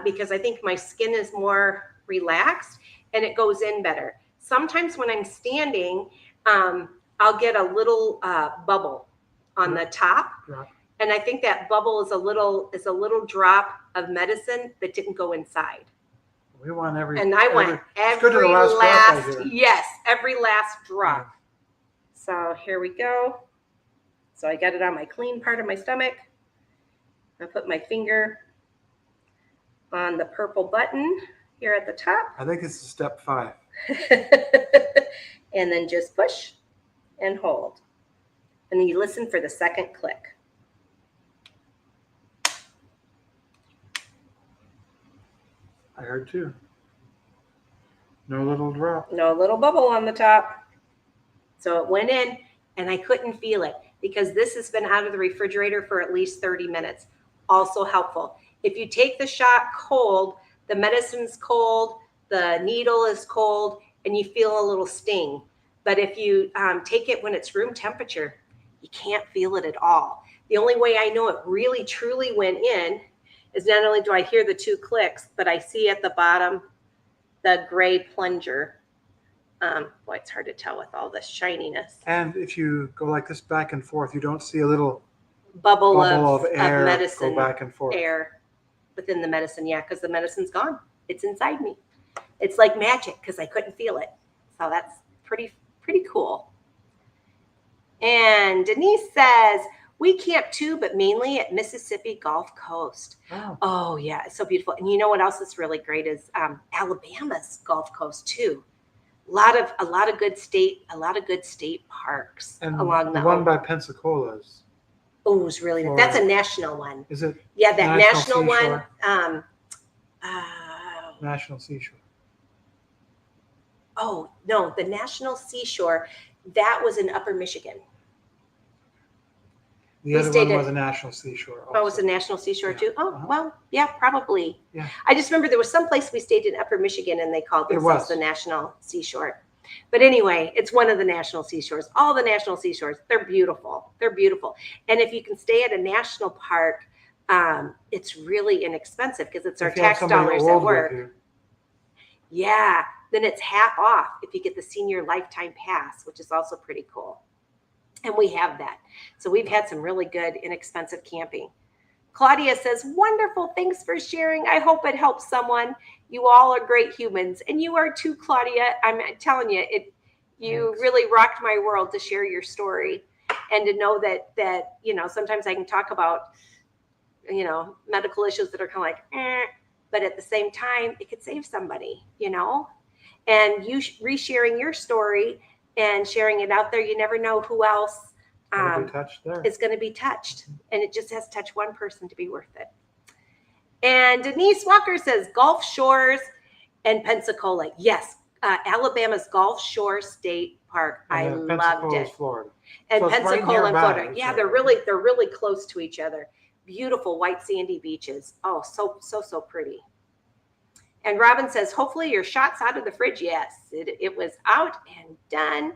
because I think my skin is more relaxed and it goes in better. Sometimes when I'm standing, I'll get a little bubble on the top. Drop. And I think that bubble is a little drop of medicine that didn't go inside. We want every. And I want every last yes, every last drop. Yeah. So here we go. So I got it on my clean part of my stomach. I put my finger on the purple button here at the top. I think this is step 5. And then just push and hold. And then you listen for the second click. I heard 2. No little drop. No little bubble on the top. So it went in and I couldn't feel it because this has been out of the refrigerator for at least 30 minutes. Also helpful. If you take the shot cold, the medicine's cold, the needle is cold, and you feel a little sting. But if you take it when it's room temperature, you can't feel it at all. The only way I know it really truly went in is not only do I hear the 2 clicks, but I see at the bottom the gray plunger. Boy, it's hard to tell with all this shininess. And if you go like this back and forth, you don't see a little bubble of air medicine, go back and forth. Air within the medicine, yeah, because the medicine's gone. It's inside me. It's like magic because I couldn't feel it. So that's pretty cool. And Denise says, we camp too, but mainly at Mississippi Gulf Coast. Oh yeah, it's so beautiful. And you know what else is really great is Alabama's Gulf Coast too. A lot of good state parks and along the one by Pensacola's. Oh, it's really nice. That's a national one. Is it? Yeah, that national one. National Seashore. Oh no, the National Seashore. That was in Upper Michigan. The other one was a National Seashore. Also. Oh, it was a National Seashore too? Oh, well, yeah, probably. Yeah. I just remember there was some place we stayed in Upper Michigan and they called themselves the National Seashore. But anyway, it's one of the national seashores. All the national seashores, they're beautiful. They're beautiful. And if you can stay at a national park, it's really inexpensive because it's our tax dollars at work. Yeah, then it's half off if you get the senior lifetime pass, which is also pretty cool. And we have that. So we've had some really good, inexpensive camping. Claudia says, wonderful. Thanks for sharing. I hope it helps someone. You all are great humans. And you are too, Claudia. I'm telling you, you really rocked my world to share your story and to know that, you know, sometimes I can talk about, you know, medical issues that are kind of like, but at the same time, it could save somebody, you know, and you resharing your story and sharing it out there, you never know who else is going to be touched. And it just has to touch one person to be worth it. And Denise Walker says Gulf Shores and Pensacola. Yes, Alabama's Gulf Shore State Park. I loved it. Florida. And so Pensacola and Florida. Yeah, they're really close to each other. Beautiful white sandy beaches. Oh, so pretty. And Robin says, hopefully your shot's out of the fridge. Yes, it was out and done.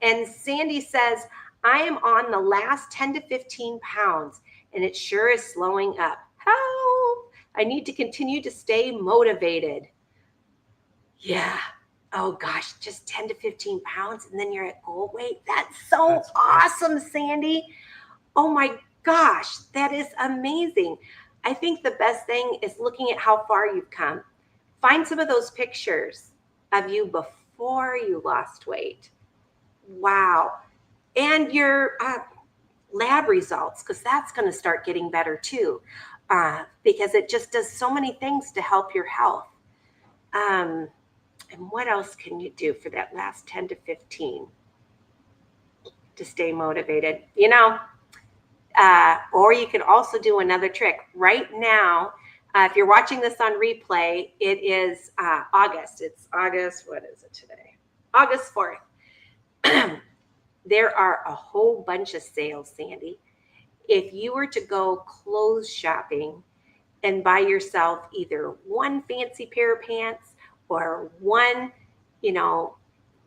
And Sandy says, I am on the last 10 to 15 pounds, and it sure is slowing up. Help! I need to continue to stay motivated. Yeah. Oh, gosh, just 10 to 15 pounds, and then you're at goal weight. That's awesome, Sandy. Oh, my gosh, that is amazing. I think the best thing is looking at how far you've come. Find some of those pictures of you before you lost weight. Wow. And your lab results, because that's going to start getting better too, because it just does so many things to help your health. And what else can you do for that last 10 to 15 to stay motivated? You know, or you can also do another trick. Right now, if you're watching this on replay, it is August. It's August, what is it today? August 4th. There are a whole bunch of sales, Sandy. If you were to go clothes shopping and buy yourself either one fancy pair of pants or one, you know,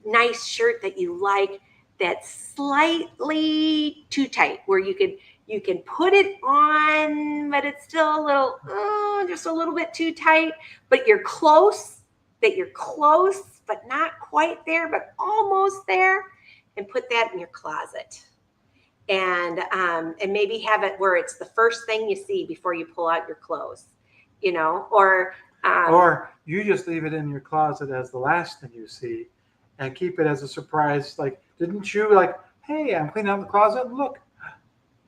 nice shirt that you like that's slightly too tight, where you can put it on, but it's still a little, just a little bit too tight, but you're close, but not quite there, but almost there, and put that in your closet. And maybe have it where it's the first thing you see before you pull out your clothes, you know, or you just leave it in your closet as the last thing you see and keep it as a surprise. Like, didn't you hey, I'm cleaning out the closet. Look,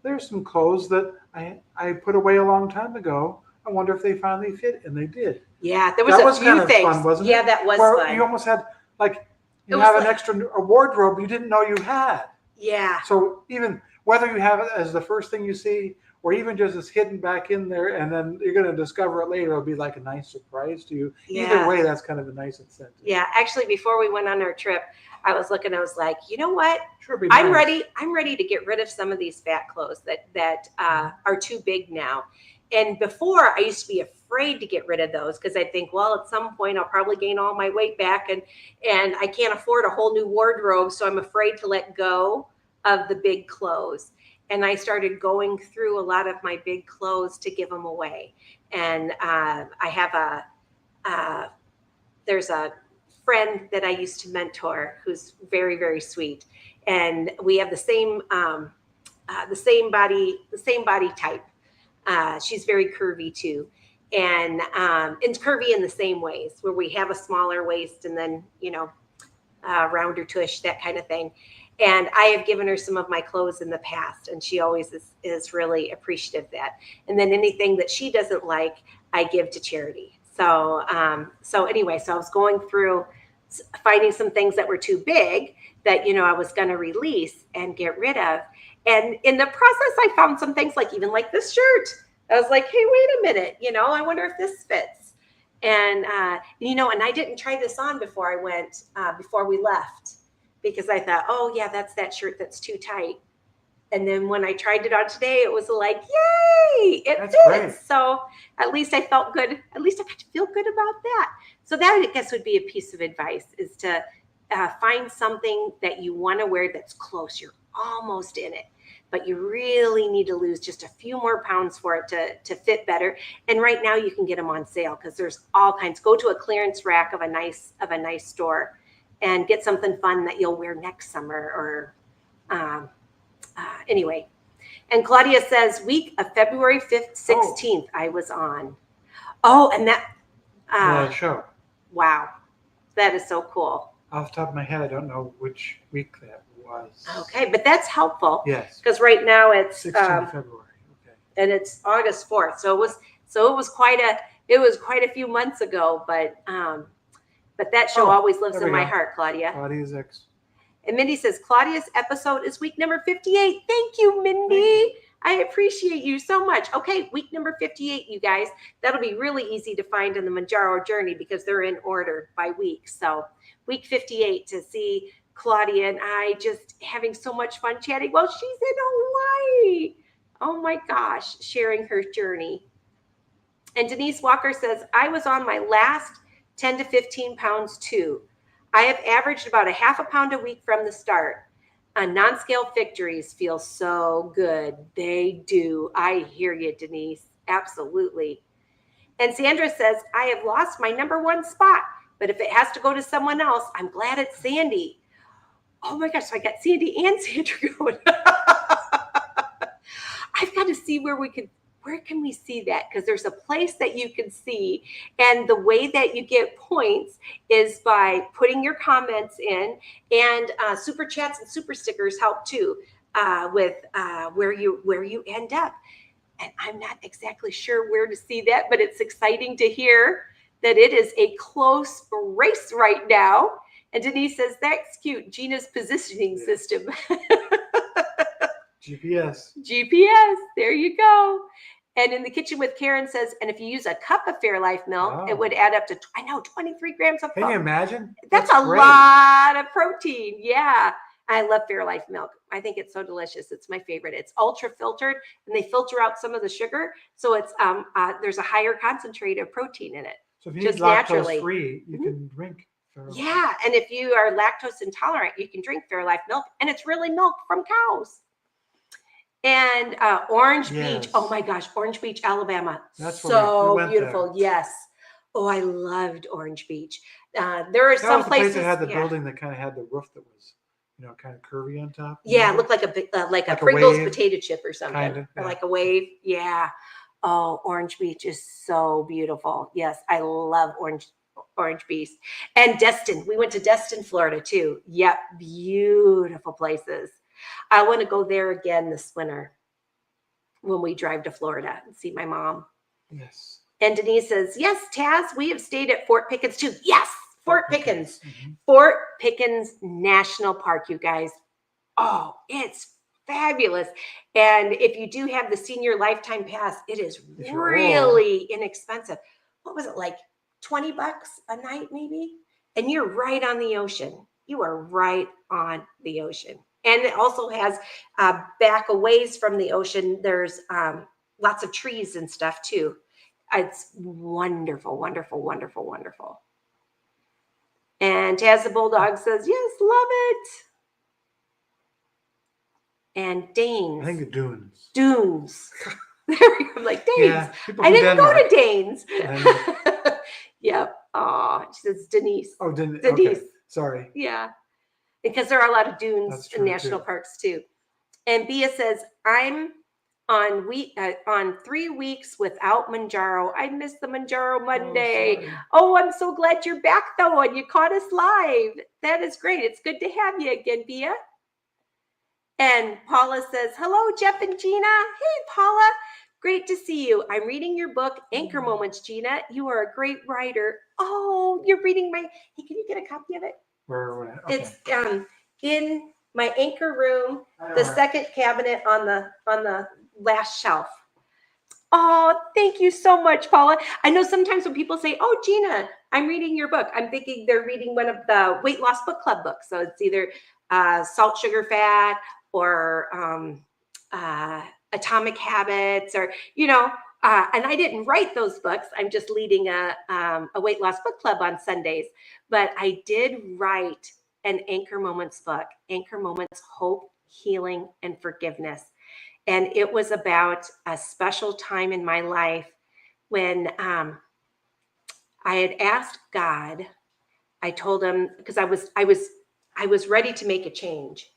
there's some clothes that I put away a long time ago. I wonder if they finally fit, and they did. Yeah, there was That a was few kind of things. fun, wasn't Yeah, it? that was Where fun. you almost had like It you was have an like- extra a wardrobe you didn't know you had. Yeah. So even whether you have it as the first thing you see, or even just as hidden back in there, and then you're going to discover it later, it'll be like a nice surprise to you. Yeah. Either way, that's kind of a nice incentive. Yeah, actually, before we went on our trip, I was looking. I was like, you know what? Sure, be I'm nice. ready. I'm ready to get rid of some of these fat clothes that are too big now. And before, I used to be afraid to get rid of those because I think, well, at some point, I'll probably gain all my weight back, and I can't afford a whole new wardrobe, so I'm afraid to let go of the big clothes. And I started going through a lot of my big clothes to give them away. And I have there's a friend that I used to mentor who's very, very sweet, and we have the same body type. She's very curvy too, and curvy in the same ways where we have a smaller waist and then rounder tush, that kind of thing. And I have given her some of my clothes in the past, and she always is really appreciative of that. And then anything that she doesn't like, I give to charity. So anyway, so I was going through finding some things that were too big that I was going to release and get rid of. And in the process, I found some things even like this shirt. I was like, hey, wait a minute, I wonder if this fits. And and I didn't try this on before I went before we left, because I thought, oh yeah, that's that shirt that's too tight. And then when I tried it on today, it was like, yay, it That's fits. great. So at least I felt good. At least I got to feel good about that. So that, I guess, would be a piece of advice, is to find something that you want to wear that's close. You're almost in it, but you really need to lose just a few more pounds for it to fit better. And right now you can get them on sale because there's all kinds. Go to a clearance rack of a nice store and get something fun that you'll wear next summer or anyway. And Claudia says, week of February 5th, 16th, I was on. Oh, and that. The show. Wow. That is so cool. Off the top of my head, I don't know which week that was. Okay, but that's helpful. Yes. Because right now it's 16th February. Okay. And it's August 4th. So it was quite a few months ago, but that show always lives in my heart, Claudia. Claudia's ex. And Mindy says, Claudia's episode is week number 58. Thank you, Mindy. Thank you. I appreciate you so much. Okay, week number 58, you guys. That'll be really easy to find in the Mounjaro journey because they're in order by week. So week 58 to see Claudia and I just having so much fun chatting. Well, she's in Hawaii. Oh my gosh, sharing her journey. And Denise Walker says, I was on my last 10 to 15 pounds too. I have averaged about a half a pound a week from the start. Non-scale victories feel so good. They do. I hear you, Denise. Absolutely. And Sandra says, I have lost my number one spot, but if it has to go to someone else, I'm glad it's Sandy. Oh my gosh, so I got Sandy and Sandra going. I've got to see where can we see that? Because there's a place that you can see. And the way that you get points is by putting your comments in, and super chats and super stickers help too with where you end up. And I'm not exactly sure where to see that, but it's exciting to hear that it is a close race right now. And Denise says, that's cute. Gina's positioning system. GPS. There you go. And in the kitchen with Karen says, and if you use a cup of Fairlife milk, it would add up to 23 grams of milk. Can you imagine? That's a lot of protein. Yeah. I love Fairlife milk. I think it's so delicious. It's my favorite. It's ultra filtered, and they filter out some of the sugar, so it's there's a higher concentrate of protein in it. So if you need lactose free, you can drink Fairlife. Yeah, and if you are lactose intolerant, you can drink Fairlife milk, and it's really milk from cows. And Orange Beach. Oh my gosh, Orange Beach, Alabama. That's so we beautiful. There. Yes. Oh, I loved Orange Beach. There are some places that had the building that kind of had the roof that was, kind of curvy on top. Yeah, it looked like a Pringles potato chip or something, kind of, or like a wave. Yeah. Oh, Orange Beach is so beautiful. Yes, I love Orange Beach. And Destin. We went to Destin, Florida too. Yep, beautiful places. I want to go there again this winter when we drive to Florida and see my mom. Yes. And Denise says, yes, Taz, we have stayed at Fort Pickens too. Yes, Fort Pickens. Mm-hmm. Fort Pickens National Park, you guys. Oh, it's fabulous. And if you do have the senior lifetime pass, it is really inexpensive. What was it, like 20 bucks a night maybe? And you're right on the ocean. You are right on the ocean. And it also has back a ways from the ocean, there's lots of trees and stuff too. It's wonderful, wonderful, wonderful, wonderful. And Taz the Bulldog says, yes, love it. And Danes. I think the dunes. Dunes. I'm like, Danes. Yeah, I didn't go to Danes. Yep. Oh, she says Denise. Oh, Denise. Denise. Okay. Sorry. Yeah. Because there are a lot of dunes in national parks too. And Bia says, I'm on 3 weeks without Mounjaro. I missed the Mounjaro Monday. Oh, I'm so glad you're back though, and you caught us live. That is great. It's good to have you again, Bia. And Paula says, hello, Jeff and Gina. Hey, Paula. Great to see you. I'm reading your book, Anchor Moments, Gina. You are a great writer. Oh, you're reading my, hey, can you get a copy of it? Where? Okay. It's in my anchor room, the second cabinet on the last shelf. Oh, thank you so much, Paula. I know sometimes when people say, oh, Gina, I'm reading your book, I'm thinking they're reading one of the Weight Loss Book Club books. So it's either Salt, Sugar, Fat, or Atomic Habits, or, and I didn't write those books. I'm just leading a weight loss book club on Sundays. But I did write an Anchor Moments book, Anchor Moments, Hope, Healing, and Forgiveness. And it was about a special time in my life when I had asked God. I told him, because I was ready to make a change.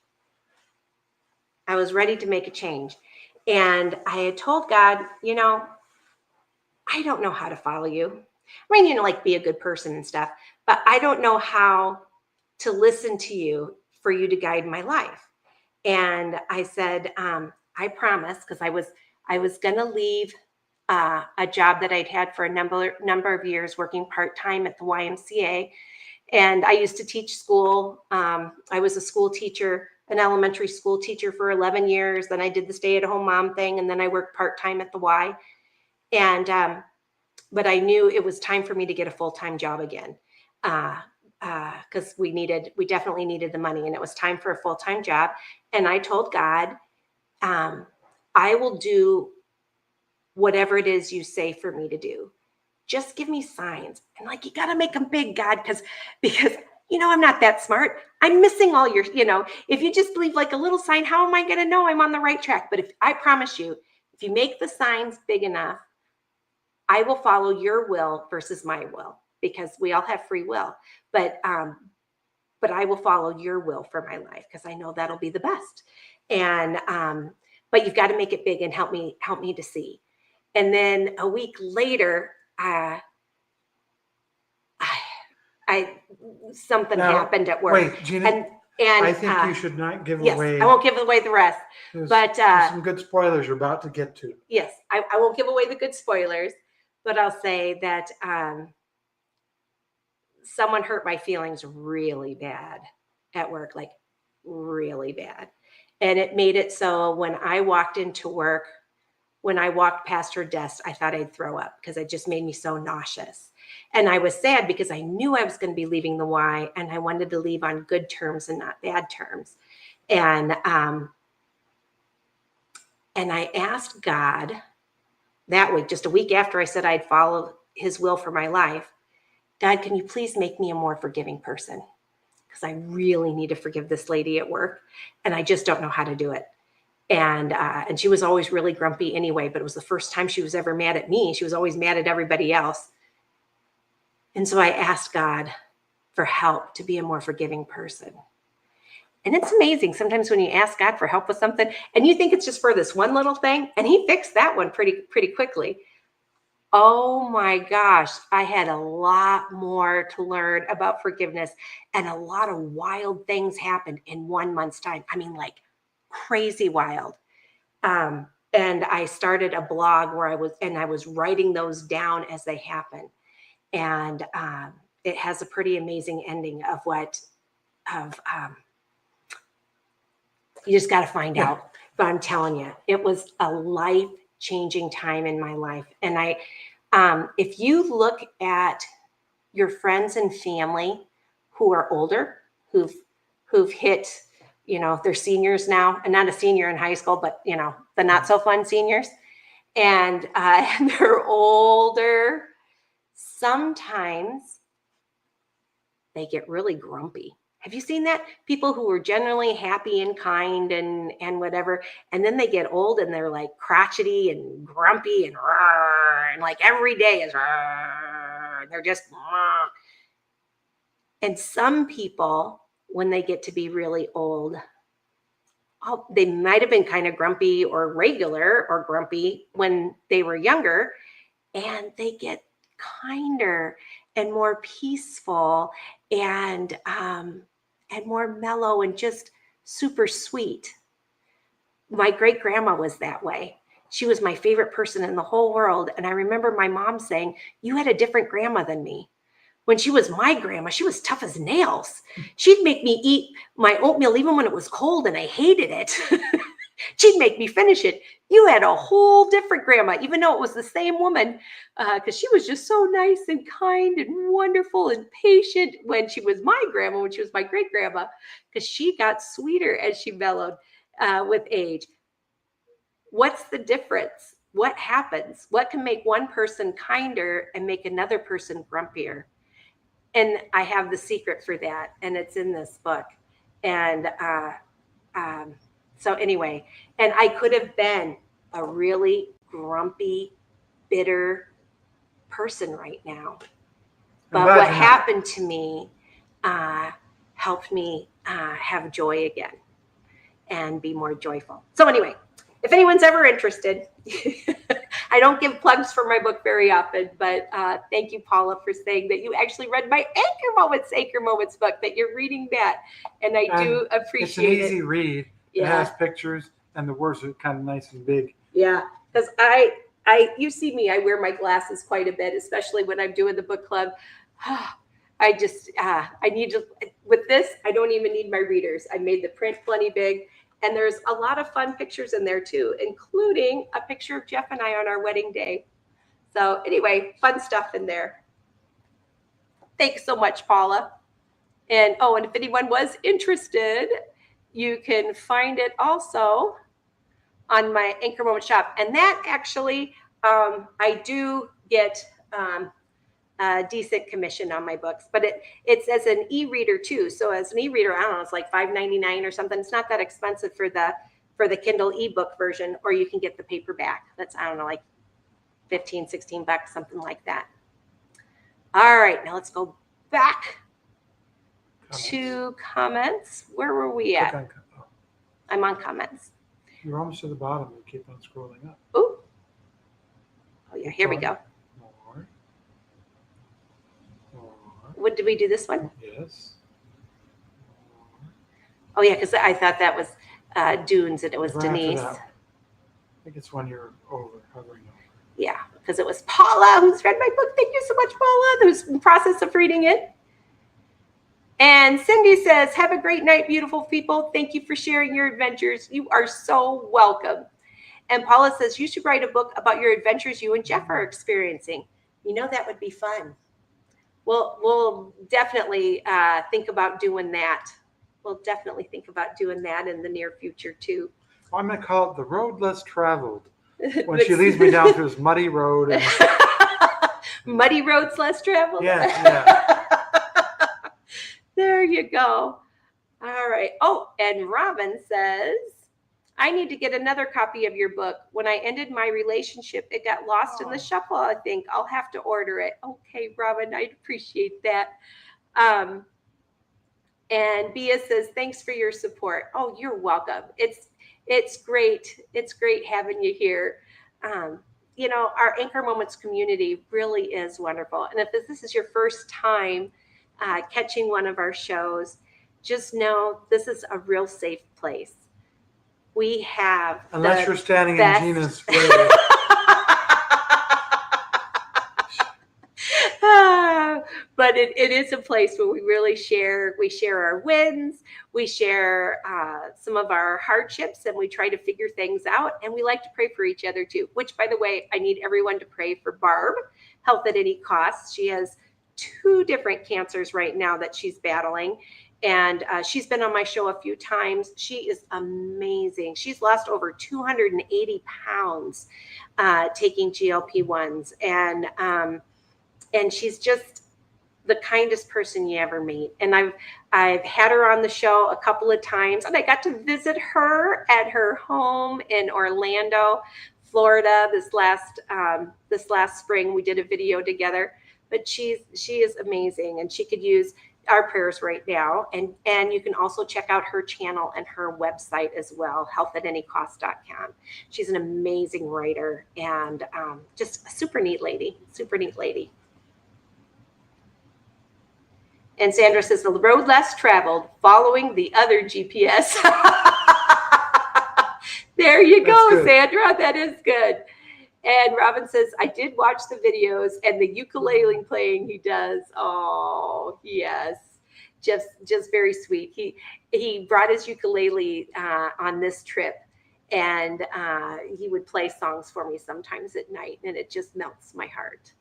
I was ready to make a change. And I had told God, I don't know how to follow you. I mean, like be a good person and stuff, but I don't know how to listen to you for you to guide my life. And I said, I promise, because I was going to leave a job that I'd had for a number of years working part-time at the YMCA. And I used to teach school. I was a school teacher, an elementary school teacher for 11 years. Then I did the stay-at-home mom thing. And then I worked part-time at the Y. And, but I knew it was time for me to get a full-time job again. Because we definitely needed the money, and it was time for a full-time job. And I told God, I will do whatever it is you say for me to do. Just give me signs. And like, you got to make them big, God, because I'm not that smart. I'm missing all your, if you just leave like a little sign, how am I going to know I'm on the right track? But if I promise you, if you make the signs big enough, I will follow your will versus my will, because we all have free will. But I will follow your will for my life, because I know that'll be the best. And but you've got to make it big and help me to see. And then a week later, something happened at work. Wait, Gina. And I think you should not give yes, away. I won't give away the rest. But there's some good spoilers you're about to get to. Yes, I won't give away the good spoilers, but I'll say that someone hurt my feelings really bad at work, like really bad. And it made it so when I walked into work, when I walked past her desk, I thought I'd throw up, because it just made me so nauseous. And I was sad because I knew I was going to be leaving the Y, and I wanted to leave on good terms and not bad terms. And I asked God that week, just a week after I said I'd follow his will for my life, God, can you please make me a more forgiving person? Because I really need to forgive this lady at work, and I just don't know how to do it. And she was always really grumpy anyway, but it was the first time she was ever mad at me. She was always mad at everybody else. And so I asked God for help to be a more forgiving person. And it's amazing sometimes when you ask God for help with something and you think it's just for this one little thing, and he fixed that one pretty quickly. Oh my gosh, I had a lot more to learn about forgiveness, and a lot of wild things happened in 1 month's time. I mean, like crazy wild. And I started a blog where I was writing those down as they happen. And it has a pretty amazing ending of you just got to find out. But I'm telling you, it was a life-changing time in my life. And if you look at your friends and family who are older, who've hit, they're seniors now, and not a senior in high school, but the not so fun seniors, and they're older. Sometimes they get really grumpy. Have you seen that? People who are generally happy and kind and whatever, and then they get old and they're like crotchety and grumpy and like every day is and they're just. And some people, when they get to be really old, they might have been kind of grumpy or regular or grumpy when they were younger, and they get kinder and more peaceful and more mellow and just super sweet. My great grandma was that way. She was my favorite person in the whole world. And I remember my mom saying, "You had a different grandma than me." When she was my grandma, she was tough as nails. She'd make me eat my oatmeal even when it was cold and I hated it. She'd make me finish it. You had a whole different grandma, even though it was the same woman, because she was just so nice and kind and wonderful and patient when she was my grandma, when she was my great grandma, because she got sweeter as she mellowed with age. What's the difference? What happens? What can make one person kinder and make another person grumpier? And I have the secret for that, and it's in this book. And so anyway, and I could have been a really grumpy, bitter person right now. But what happened to me helped me have joy again and be more joyful. So anyway, if anyone's ever interested, I don't give plugs for my book very often, but thank you, Paula, for saying that you actually read my Anchor Moments book, that you're reading that. And I do appreciate it. It's an easy read. Yeah. It has pictures, and the words are kind of nice and big. Yeah, because you see me, I wear my glasses quite a bit, especially when I'm doing the book club. I just, I need to, with this, I don't even need my readers. I made the print plenty big. And there's a lot of fun pictures in there too, including a picture of Jeff and I on our wedding day. So anyway, fun stuff in there. Thanks so much, Paula. And if anyone was interested, you can find it also on my Anchor Moment shop. And that actually, I do get a decent commission on my books, but it's as an e-reader too. So as an e-reader, I don't know, it's like $5.99 or something. It's not that expensive for the Kindle ebook version, or you can get the paperback. That's, I don't know, like $15-16, something like that. All right, now let's go back to comments. Where were we at? I'm on comments. You're almost to the bottom. You keep on scrolling up. Ooh. Oh yeah, here we go. More. What did we do this one? Yes. Oh yeah, because I thought that was Dunes and it was Denise. I think it's when you're hovering over. Yeah, because it was Paula who's read my book. Thank you so much, Paula, who's in the process of reading it. And Cindy says, "Have a great night, beautiful people. Thank you for sharing your adventures. You are so welcome." And Paula says, "You should write a book about your adventures you and Jeff are experiencing." That would be fun. We'll definitely think about doing that. We'll definitely think about doing that in the near future too. Well, I'm going to call it The Road Less Traveled. When she leads me down through this muddy road. And... Muddy roads less traveled? Yeah. There you go. All right. Oh, and Robin says, "I need to get another copy of your book. When I ended my relationship, it got lost in the shuffle, I think. I'll have to order it." Okay, Robin, I'd appreciate that. And Bia says, "Thanks for your support." Oh, you're welcome. It's great. It's great having you here. Our Anchor Moments community really is wonderful. And if this is your first time catching one of our shows, just know this is a real safe place. We have unless you're standing best... in Gina's way. But it is a place where we really share. We share our wins, we share some of our hardships, and we try to figure things out. And we like to pray for each other too, which, by the way, I need everyone to pray for Barb, health at any cost. She has 2 different cancers right now that she's battling. And she's been on my show a few times. She is amazing. She's lost over 280 pounds taking GLP-1s. And she's just the kindest person you ever meet. And I've had her on the show a couple of times, and I got to visit her at her home in Orlando, Florida this last spring. We did a video together. But she is amazing, and she could use our prayers right now. And you can also check out her channel and her website as well, healthatanycost.com. She's an amazing writer, and just a super neat lady. And Sandra says, the road less traveled, following the other GPS. There you go, Sandra. That is good. And Robin says, I did watch the videos and the ukulele playing he does. Oh, yes. Just very sweet. He brought his ukulele on this trip, and he would play songs for me sometimes at night, and it just melts my heart.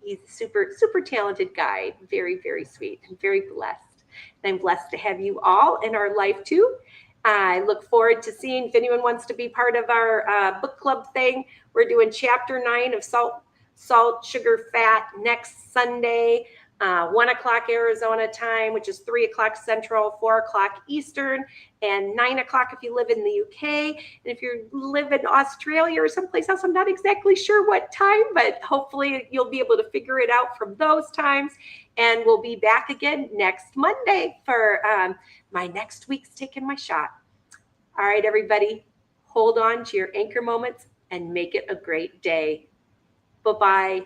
He's a super talented guy. Very, very sweet, and very blessed. And I'm blessed to have you all in our life too. I look forward to seeing if anyone wants to be part of our book club thing. We're doing chapter 9 of Salt, Sugar, Fat next Sunday, 1 o'clock Arizona time, which is 3 o'clock Central, 4 o'clock Eastern, and 9 o'clock if you live in the UK. And if you live in Australia or someplace else, I'm not exactly sure what time, but hopefully you'll be able to figure it out from those times. And we'll be back again next Monday for my next week's Taking My Shot. All right, everybody, hold on to your anchor moments and make it a great day. Bye-bye.